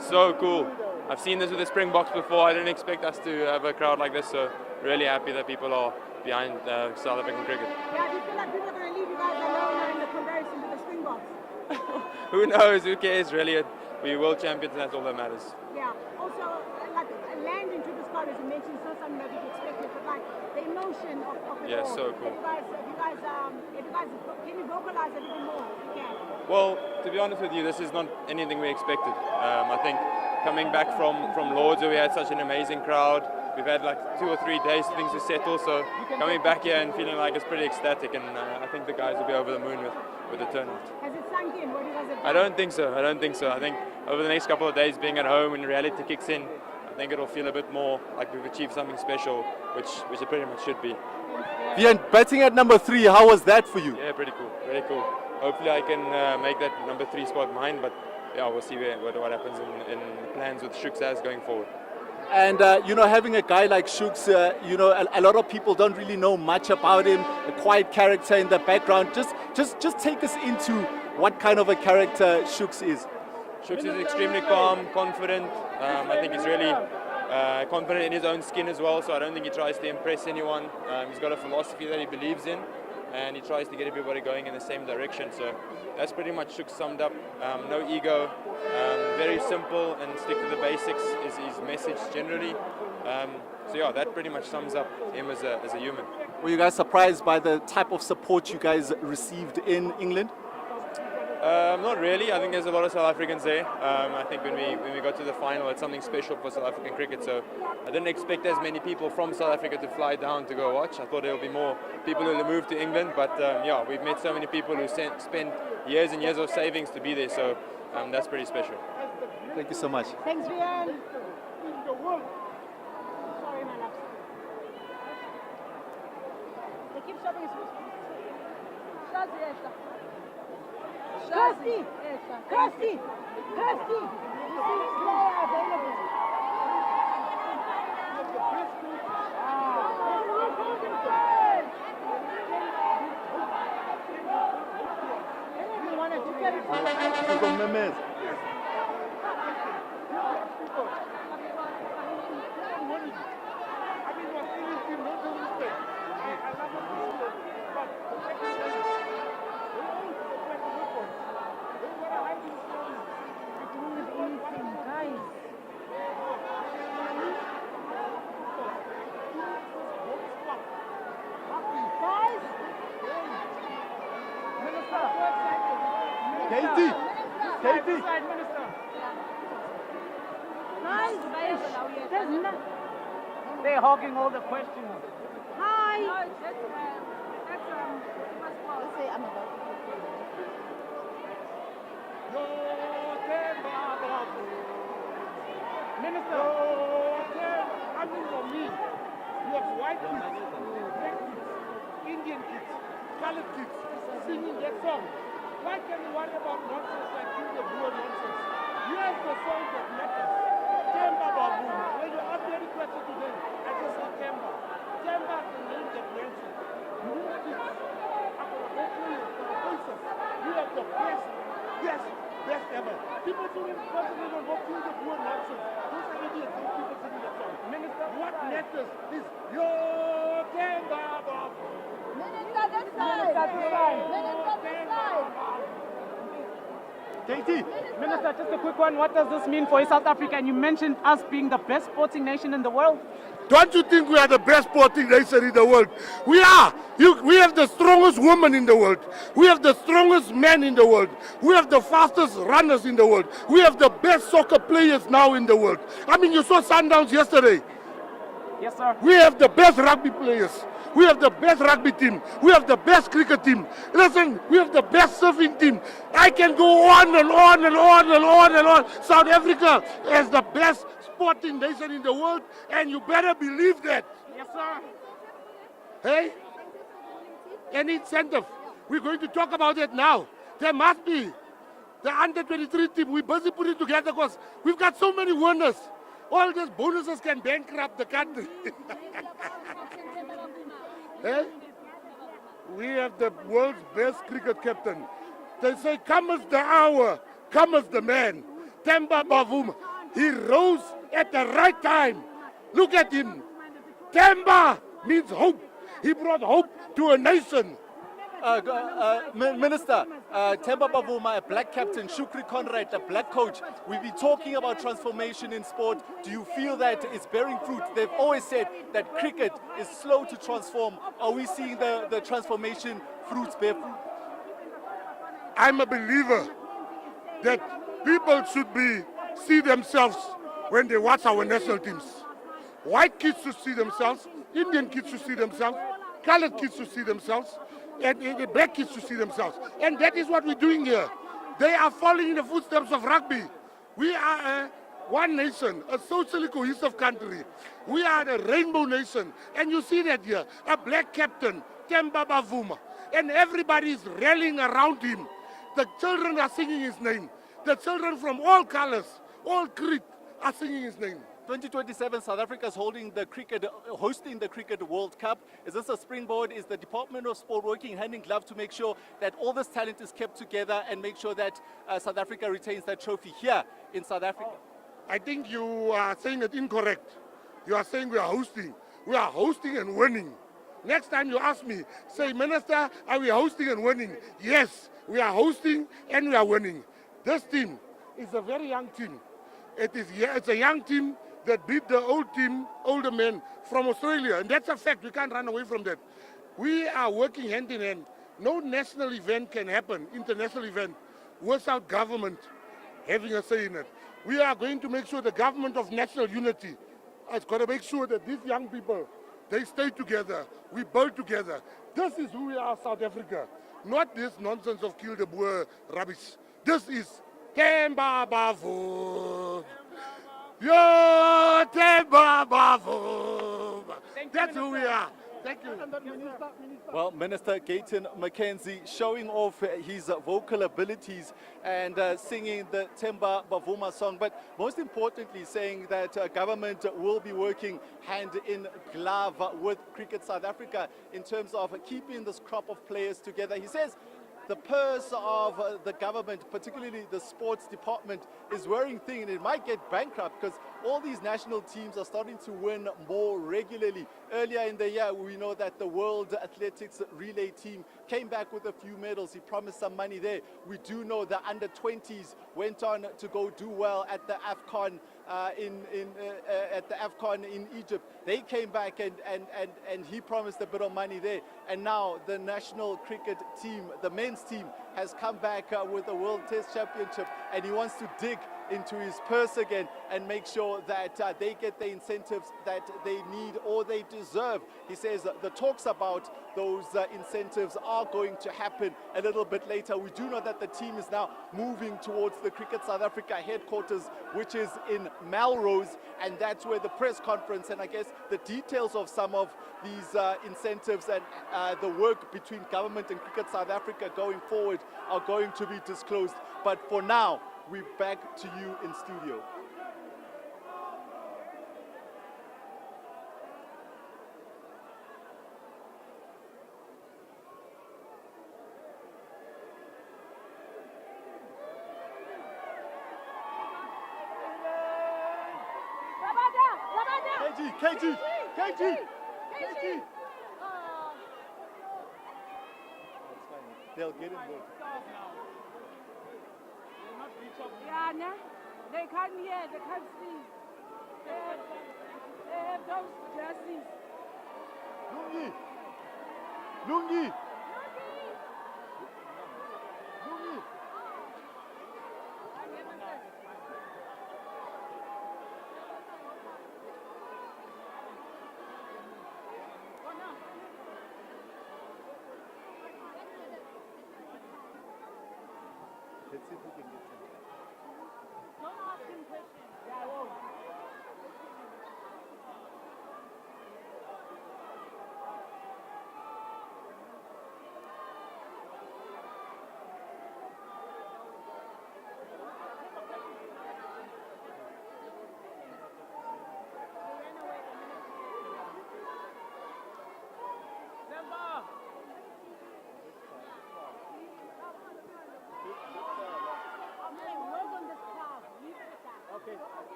Speaker 15: So cool. I've seen this with the Springboks before. I didn't expect us to have a crowd like this, so really happy that people are behind South African cricket.
Speaker 13: Yeah, do you feel like people are going to leave you guys alone in the comparison to the Springboks?
Speaker 15: Who knows? Who cares? Really, we're world champions, and that's all that matters.
Speaker 13: Yeah. Also, like landing to the squad, as you mentioned, is not something that you expected, but like the emotion of it
Speaker 15: Yeah,
Speaker 13: all.
Speaker 15: so cool.
Speaker 13: If you guys, can you vocalize a little more? If you can.
Speaker 15: Well, to be honest with you, this is not anything we expected. I think coming back from Lords, where we had such an amazing crowd, we've had like 2 or 3 days for things to settle, so coming back here and feeling like it's pretty ecstatic, and I think the guys will be over the moon with the turnout.
Speaker 13: Has it sunk in? What you guys have done?
Speaker 15: I don't think so. I think over the next couple of days, being at home and reality kicks in, I think it'll feel a bit more like we've achieved something special, which it pretty much should be.
Speaker 9: Vian, batting at number 3, how was that for you?
Speaker 15: Yeah, pretty cool, very cool. Hopefully I can make that number 3 spot mine, but yeah, we'll see what happens in the plans with Shuk's going forward.
Speaker 9: And you know, having a guy like Shuk's, you know, a lot of people don't really know much about him. A quiet character in the background. Just take us into what kind of a character Shuk's is.
Speaker 15: Shuk's is extremely calm, confident. I think he's really confident in his own skin as well. So I don't think he tries to impress anyone. He's got a philosophy that he believes in, and he tries to get everybody going in the same direction. So that's pretty much Shuk summed up. No ego, very simple and stick to the basics is his message generally. So yeah, that pretty much sums up him as a human.
Speaker 9: Were you guys surprised by the type of support you guys received in England?
Speaker 15: Not really. I think there's a lot of South Africans there. I think when we got to the final, it's something special for South African cricket. So I didn't expect as many people from South Africa to fly down to go watch. I thought there would be more people who will move to England. But yeah, we've met so many people who spent years and years of savings to be there. So that's pretty special.
Speaker 9: Thank you so much.
Speaker 13: Thanks, Vian. Sorry, my love. They keep stopping us. Kirsty! Kirsty! Kirsty! Player available. You want to get it?
Speaker 12: Katie. Katie. Minister. They're hogging all the questions.
Speaker 13: Hi.
Speaker 12: Minister, coming from me, you have white kids, black kids, Indian kids, colored kids singing that song. Why can we worry about nonsense like Kill the Boer nonsense? Here's the song that matters. Temba Babu. When you ask me any question today, I just say Temba. Temba is the name that mentions. You kids, I'm going to go through your voices. You have the best ever. People shouldn't concentrate on what Kill the Boer nonsense. Those are idiots, those people singing that song. Minister, what matters is your Temba Babu.
Speaker 7: Minister, this side. Minister, this side.
Speaker 12: Katie, Minister, just a quick one. What does this mean for South Africa? And you mentioned us being the best sporting nation in the world.
Speaker 16: Don't you think we are the best sporting nation in the world? We are. We have the strongest women in the world. We have the strongest men in the world. We have the fastest runners in the world. We have the best soccer players now in the world. I mean, you saw Sundowns yesterday.
Speaker 12: Yes, sir.
Speaker 16: We have the best rugby players. We have the best rugby team. We have the best cricket team. Listen, we have the best surfing team. I can go on and on and on and on and on. South Africa is the best sporting nation in the world, and you better believe that.
Speaker 12: Yes, sir.
Speaker 16: Hey? Any incentive? We're going to talk about it now. There must be. The under-23 team, we're busy putting it together because we've got so many winners. All these bonuses can bankrupt the country. Hey? We have the world's best cricket captain. They say, come as the hour, come as the man. Temba Bavuma. He rose at the right time. Look at him. Temba means hope. He brought hope to a nation.
Speaker 9: Minister, Temba Bavuma, a black captain, Shukri Conrad, a black coach. We've been talking about transformation in sport. Do you feel that it's bearing fruit? They've always said that cricket is slow to transform. Are we seeing the transformation fruits bear fruit?
Speaker 16: I'm a believer that people should see themselves when they watch our national teams. White kids should see themselves, Indian kids should see themselves, colored kids should see themselves, and the black kids should see themselves. And that is what we're doing here. They are following in the footsteps of rugby. We are one nation, a socially cohesive country. We are a rainbow nation. And you see that here, a black captain, Temba Bavuma. And everybody is rallying around him. The children are singing his name. The children from all colors, all creed are singing his name.
Speaker 9: 2027, South Africa is hosting the Cricket World Cup. Is this a springboard? Is the Department of Sport working hand in glove to make sure that all this talent is kept together and make sure that South Africa retains that trophy here in South Africa?
Speaker 16: I think you are saying it incorrect. You are saying we are hosting. We are hosting and winning. Next time you ask me, say, Minister, are we hosting and winning? Yes, we are hosting and we are winning. This team is a very young team. It's a young team that beat the old team, older men from Australia. And that's a fact. We can't run away from that. We are working hand in hand. No national event can happen, international event, without government having a say in it. We are going to make sure the government of national unity has got to make sure that these young people, they stay together. We build together. This is who we are, South Africa. Not this nonsense of Kill the Boer rubbish. This is Temba Bavuma. Yo, Temba Bavuma. That's who we are. Thank you.
Speaker 9: Well, Minister Gayton McKenzie showing off his vocal abilities and singing the Temba Bavuma song, but most importantly saying that government will be working hand in glove with Cricket South Africa in terms of keeping this crop of players together. He says the purse of the government, particularly the sports department, is wearing thin and it might get bankrupt because all these national teams are starting to win more regularly. Earlier in the year, we know that the World Athletics Relay team came back with a few medals. He promised some money there. We do know the under-20s went on to go do well at the AFCON in Egypt. They came back and he promised a bit of money there. And now the national cricket team, the men's team, has come back with the World Test Championship, and he wants to dig into his purse again and make sure that they get the incentives that they need or they deserve. He says the talks about those incentives are going to happen a little bit later. We do know that the team is now moving towards the Cricket South Africa headquarters, which is in Melrose, and that's where the press conference and I guess the details of some of these incentives and the work between government and Cricket South Africa going forward are going to be disclosed. But for now, we're back to you in studio. KG. They'll get it good.
Speaker 13: Yeah, no, they can't hear, they can't see. They have those glasses.
Speaker 9: Lungi. Let's see if we can get him.
Speaker 13: Don't ask him questions. Yeah, I won't.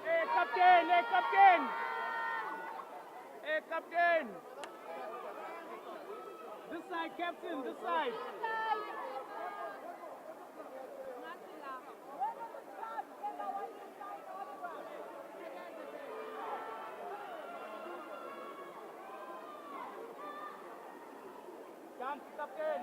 Speaker 12: Hey, captain! Hey, captain! Hey, captain! This side, captain, this side. Jump, captain!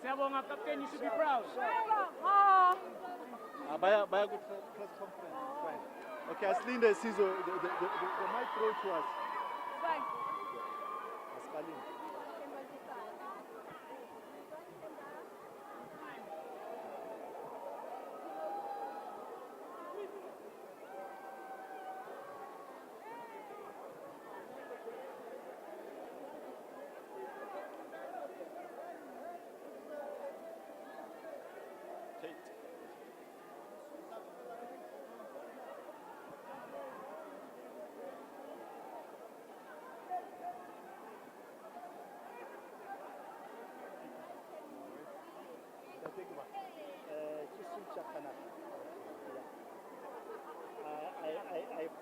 Speaker 12: Siyabonga, captain, you should be proud.
Speaker 9: Baya good press conference. Fine. Okay, Aslinde Sizo, the mic throw to us.
Speaker 13: Fine.
Speaker 9: Askalin.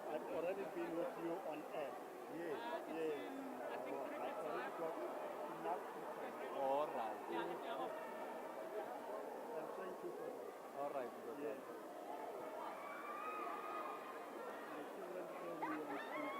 Speaker 1: I've already been with you on air. Yes. I already got enough information.
Speaker 11: All right.
Speaker 1: I'm trying to for that.
Speaker 11: All right.
Speaker 1: Yes. My children tell me on school.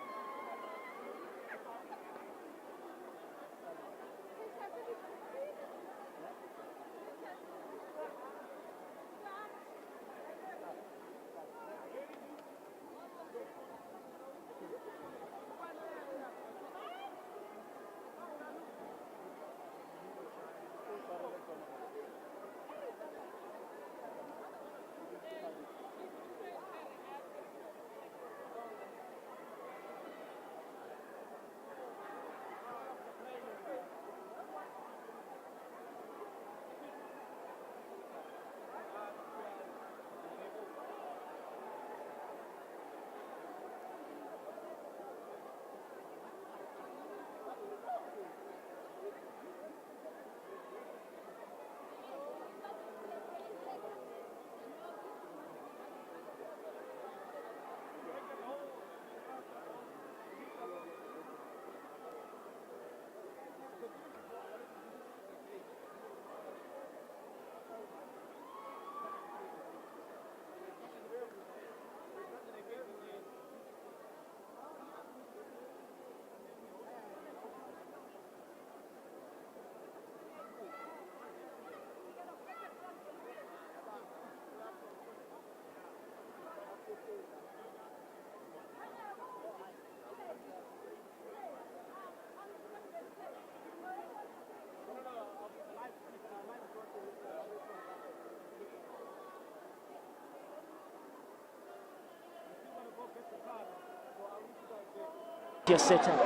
Speaker 2: your setup?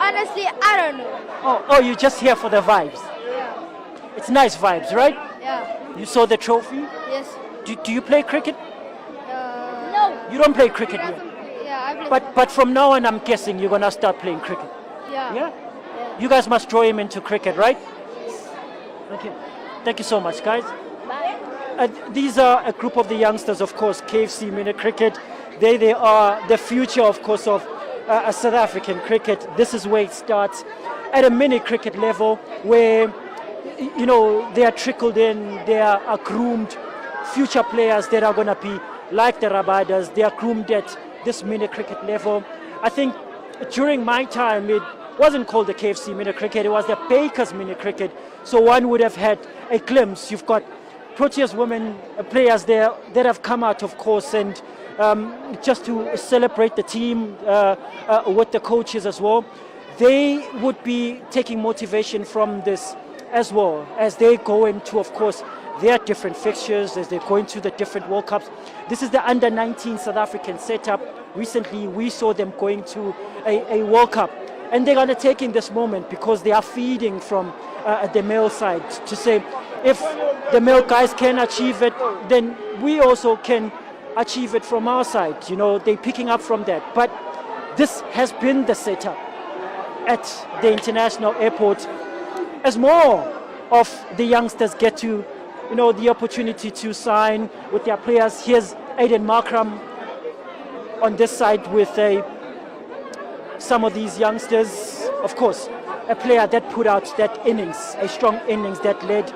Speaker 7: Honestly, I don't know.
Speaker 2: Oh, you're just here for the vibes.
Speaker 7: Yeah.
Speaker 2: It's nice vibes, right?
Speaker 7: Yeah.
Speaker 2: You saw the trophy?
Speaker 7: Yes.
Speaker 2: Do you play cricket?
Speaker 7: No.
Speaker 2: You don't play cricket yet.
Speaker 7: Yeah, I play.
Speaker 2: But from now on, I'm guessing you're gonna start playing cricket.
Speaker 7: Yeah.
Speaker 2: Yeah? You guys must draw him into cricket, right? Okay. Thank you so much, guys.
Speaker 7: Bye.
Speaker 2: These are a group of the youngsters, of course, KFC Mini Cricket. They are the future, of course, of South African cricket. This is where it starts at a mini cricket level where, you know, they are trickled in, they are groomed future players that are going to be like the Rabadas. They are groomed at this mini cricket level. I think during my time, it wasn't called the KFC Mini Cricket, it was the Baker's Mini Cricket. So one would have had a glimpse. You've got Proteas women players there that have come out, of course, and just to celebrate the team with the coaches as well. They would be taking motivation from this as well as they go into, of course, their different fixtures, as they go into the different World Cups. This is the under-19 South African setup. Recently, we saw them going to a World Cup. And they're going to take in this moment because they are feeding from the male side to say, if the male guys can achieve it, then we also can achieve it from our side. You know, they're picking up from that. But this has been the setup at the international airport. As more of the youngsters get to, you know, the opportunity to sign with their players. Here's Aiden Markram on this side with some of these youngsters. Of course, a player that put out that innings, a strong innings that led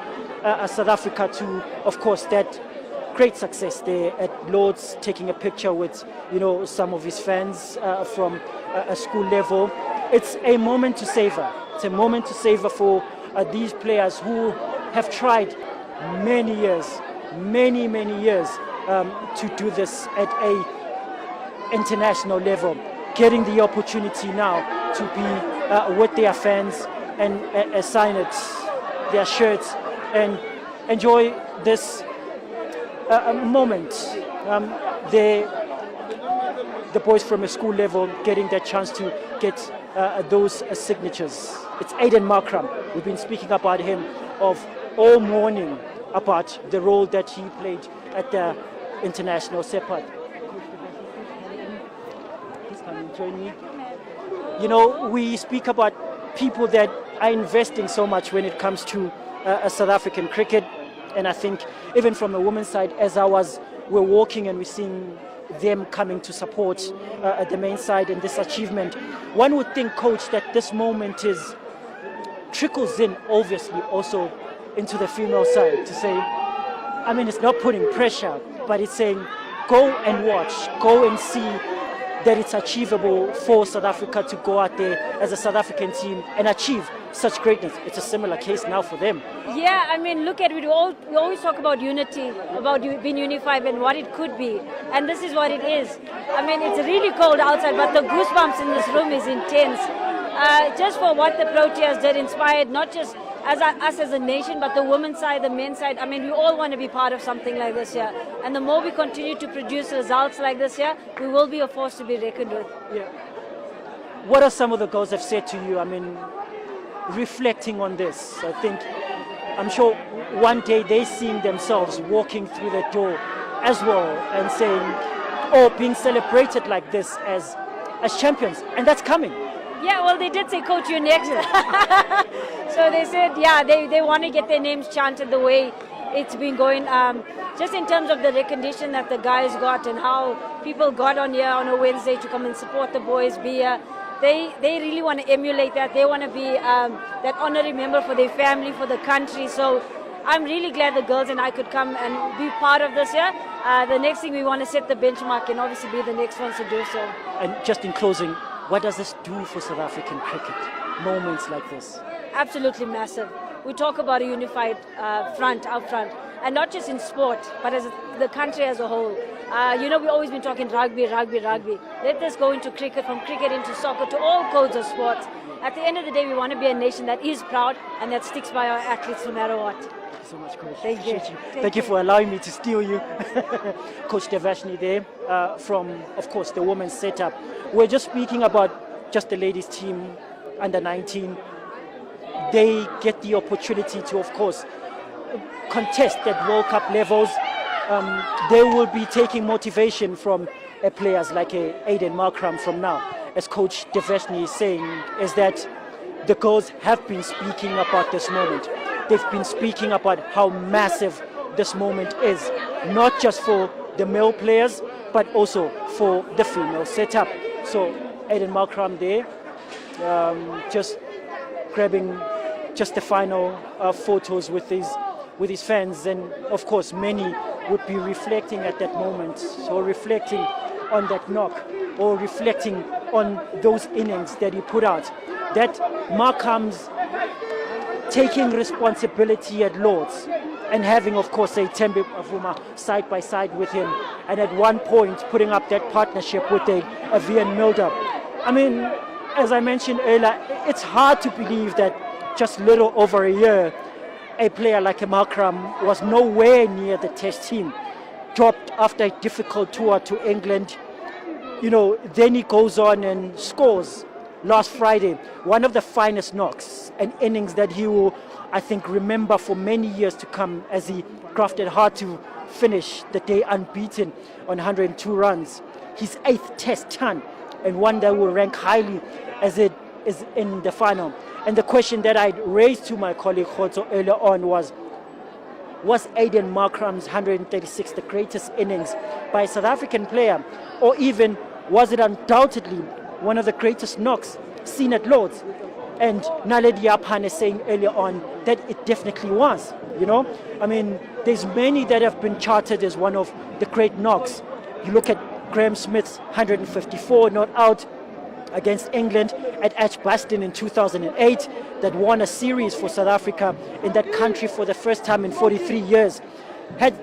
Speaker 2: South Africa to, of course, that great success there at Lord's, taking a picture with, you know, some of his fans from a school level. It's a moment to savor. It's a moment to savor for these players who have tried many years to do this at a international level, getting the opportunity now to be with their fans and sign it, their shirts, and enjoy this moment. The boys from a school level getting that chance to get those signatures. It's Aiden Markram. We've been speaking about him of all morning, about the role that he played at the international setup. Please come and join me. You know, we speak about people that are investing so much when it comes to South African cricket, and I think even from a women's side, as we're walking and we're seeing them coming to support the main side in this achievement, one would think, coach, that this moment trickles in obviously also into the female side to say, I mean, it's not putting pressure, but it's saying, go and watch, go and see that it's achievable for South Africa to go out there as a South African team and achieve such greatness. It's a similar case now for them.
Speaker 17: Yeah, I mean, look at it. We always talk about unity, about being unified and what it could be. And this is what it is. I mean, it's really cold outside, but the goosebumps in this room is intense. Just for what the Proteas did, inspired not just us as a nation, but the women's side, the men's side. I mean, we all want to be part of something like this here. And the more we continue to produce results like this here, we will be a force to be reckoned with.
Speaker 2: Yeah. What are some of the girls have said to you? I mean, reflecting on this, I'm sure one day they're seeing themselves walking through the door as well and saying, oh, being celebrated like this as champions, and that's coming.
Speaker 17: Yeah, well, they did say, Coach, you're next. So they said, yeah, they want to get their names chanted the way it's been going. Just in terms of the recognition that the guys got and how people got on here on a Wednesday to come and support the boys, be here. They really want to emulate that. They want to be that honorary member for their family, for the country. So I'm really glad the girls and I could come and be part of this year. The next thing, we want to set the benchmark and obviously be the next ones to do so.
Speaker 2: And just in closing, what does this do for South African cricket? moments like this?
Speaker 17: Absolutely massive. We talk about a unified front, out front, and not just in sport, but as the country as a whole. We've always been talking rugby. Let this go into cricket, from cricket into soccer, to all codes of sports. At the end of the day, we want to be a nation that is proud and that sticks by our athletes no matter what.
Speaker 2: Thank you so much, Coach.
Speaker 17: Thank you.
Speaker 2: Thank you for allowing me to steal you. Coach Devashni there from, of course, the women's setup. We're just speaking about just the ladies team under 19. They get the opportunity to, of course, contest at World Cup levels. They will be taking motivation from players like Aiden Markram from now. As Coach Devashni is saying, is that the girls have been speaking about this moment. They've been speaking about how massive this moment is, not just for the male players, but also for the female setup. So Aiden Markram there, just grabbing just the final photos with his fans, and of course many would be reflecting at that moment, so reflecting on that knock, or reflecting on those innings that he put out. That Markram's taking responsibility at Lords and having, of course, a Tembe Bavuma side by side with him, and at one point putting up that partnership with a Vian Milder. I mean, as I mentioned earlier, it's hard to believe that just little over a year, a player like Markram was nowhere near the test team. Dropped after a difficult tour to England. Then he goes on and scores last Friday. One of the finest knocks, an innings that he will, I think, remember for many years to come, as he crafted hard to finish the day unbeaten on 102 runs. His 8th test ton, and one that will rank highly as it is in the final. And the question that I raised to my colleague Khotso earlier on was Aiden Markram's 136 the greatest innings by a South African player, or even was it undoubtedly one of the greatest knocks seen at Lords? And Naledi Yaphan is saying earlier on that it definitely was. I mean, there's many that have been charted as one of the great knocks. You look at Graham Smith's 154 not out against England at Edgbaston in 2008, that won a series for South Africa in that country for the first time in 43 years. It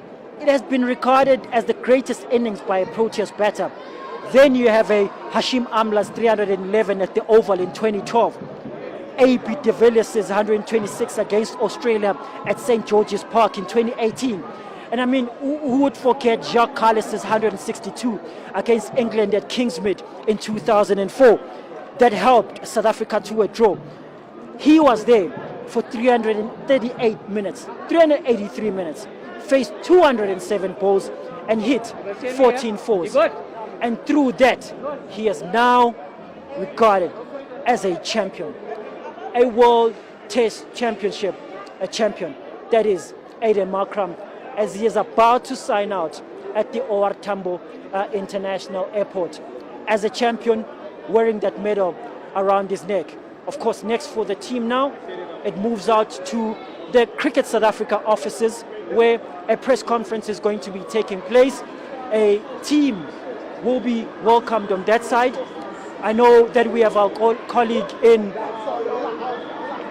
Speaker 2: has been regarded as the greatest innings by a Proteas batter. Then you have a Hashim Amla's 311 at the Oval in 2012. A.B. de Villiers' 126 against Australia at St. George's Park in 2018. And I mean, who would forget Jacques Kallis's 162 against England at Kingsmead in 2004? That helped South Africa to a draw. He was there for 383 minutes, faced 207 balls and hit 14 fours. And through that, he is now regarded as a champion, a World Test Championship, a champion. That is Aiden Markram, as he is about to sign out at the OR Tambo International Airport as a champion, wearing that medal around his neck. Of course, next for the team now, it moves out to the Cricket South Africa offices, where a press conference is going to be taking place. A team will be welcomed on that side. I know that we have our colleague in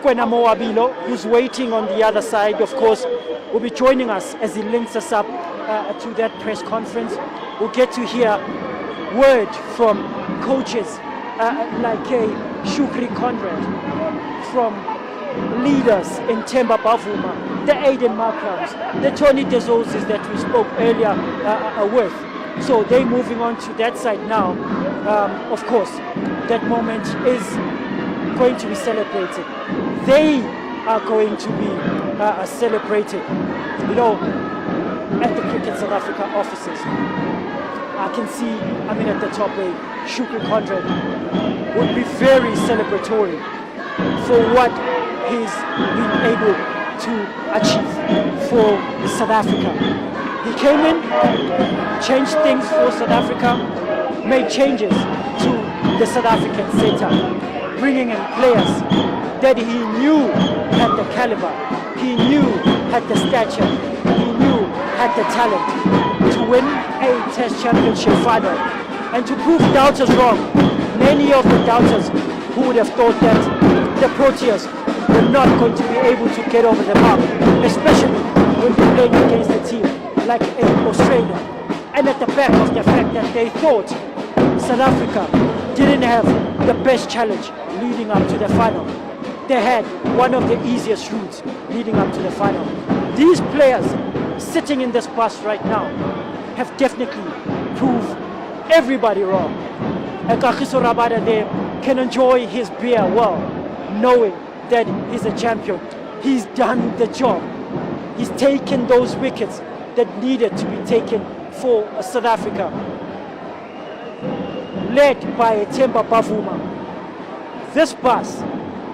Speaker 2: Kwenamo Abilo, who's waiting on the other side, of course, will be joining us as he links us up to that press conference. We'll get to hear word from coaches like Shukri Conrad, from leaders in Temba Bavuma, the Aiden Markrams, the Tony Dezoses that we spoke earlier with. So they're moving on to that side now. Of course, that moment is going to be celebrated. They are going to be celebrated, at the Cricket South Africa offices. I can see, at the top, Shukri Conrad would be very celebratory for what he's been able to achieve for South Africa. He came in, changed things for South Africa, made changes to the South African setup, bringing in players that he knew had the caliber, he knew had the stature, he knew had the talent to win a Test Championship final, and to prove doubters wrong. Many of the doubters who would have thought that the Proteas, you're not going to be able to get over the mark, especially when you're playing against a team like Australia. And at the back of the fact that they thought South Africa didn't have the best challenge leading up to the final. They had one of the easiest routes leading up to the final. These players sitting in this bus right now have definitely proved everybody wrong. And Kagiso Rabada there can enjoy his beer well, knowing that he's a champion. He's done the job. He's taken those wickets that needed to be taken for South Africa. Led by Themba Bavuma, this bus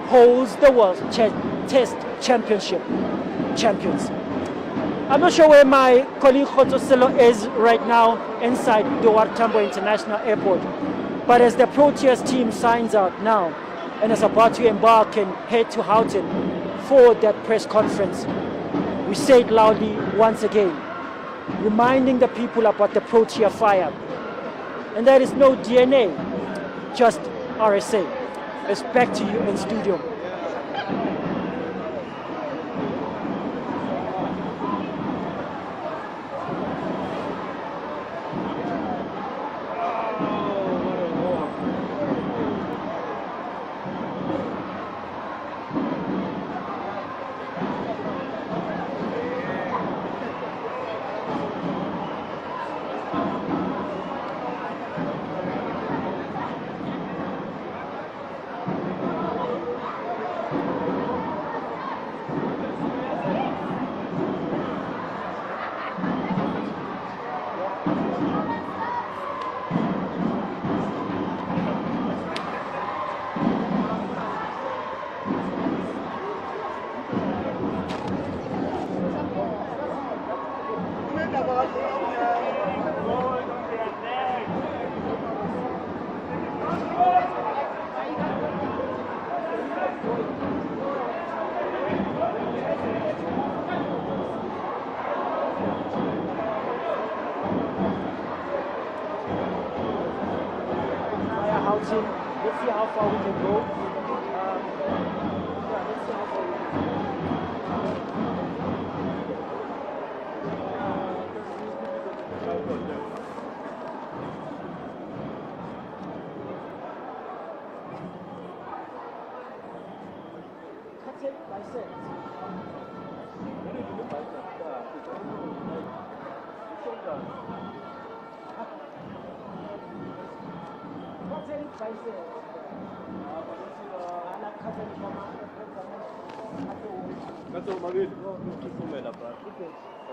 Speaker 2: holds the World Test Championship champions. I'm not sure where my colleague Khotoselo is right now inside the Tambo International Airport, but as the Proteas team signs out now and is about to embark and head to Houghton for that press conference, we say it loudly once again, reminding the people about the Protea fire. And there is no DNA, just RSA. It's back to you in studio. Let's see how far we can go. Let's see how far we can Cut it by set.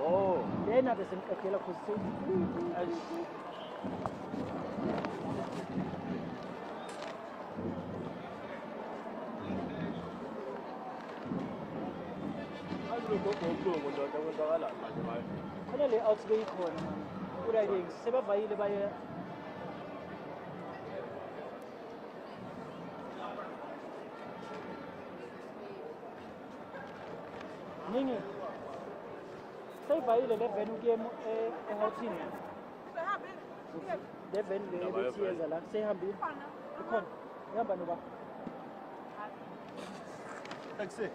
Speaker 2: Oh, then I was in Katela Finally, outside one. Good idea. Seba bayi le bayi. Nini. Say bayi le venue game outside. The venue le tears ala. Say hambi. Ikon. Yamba nuba. Taxi.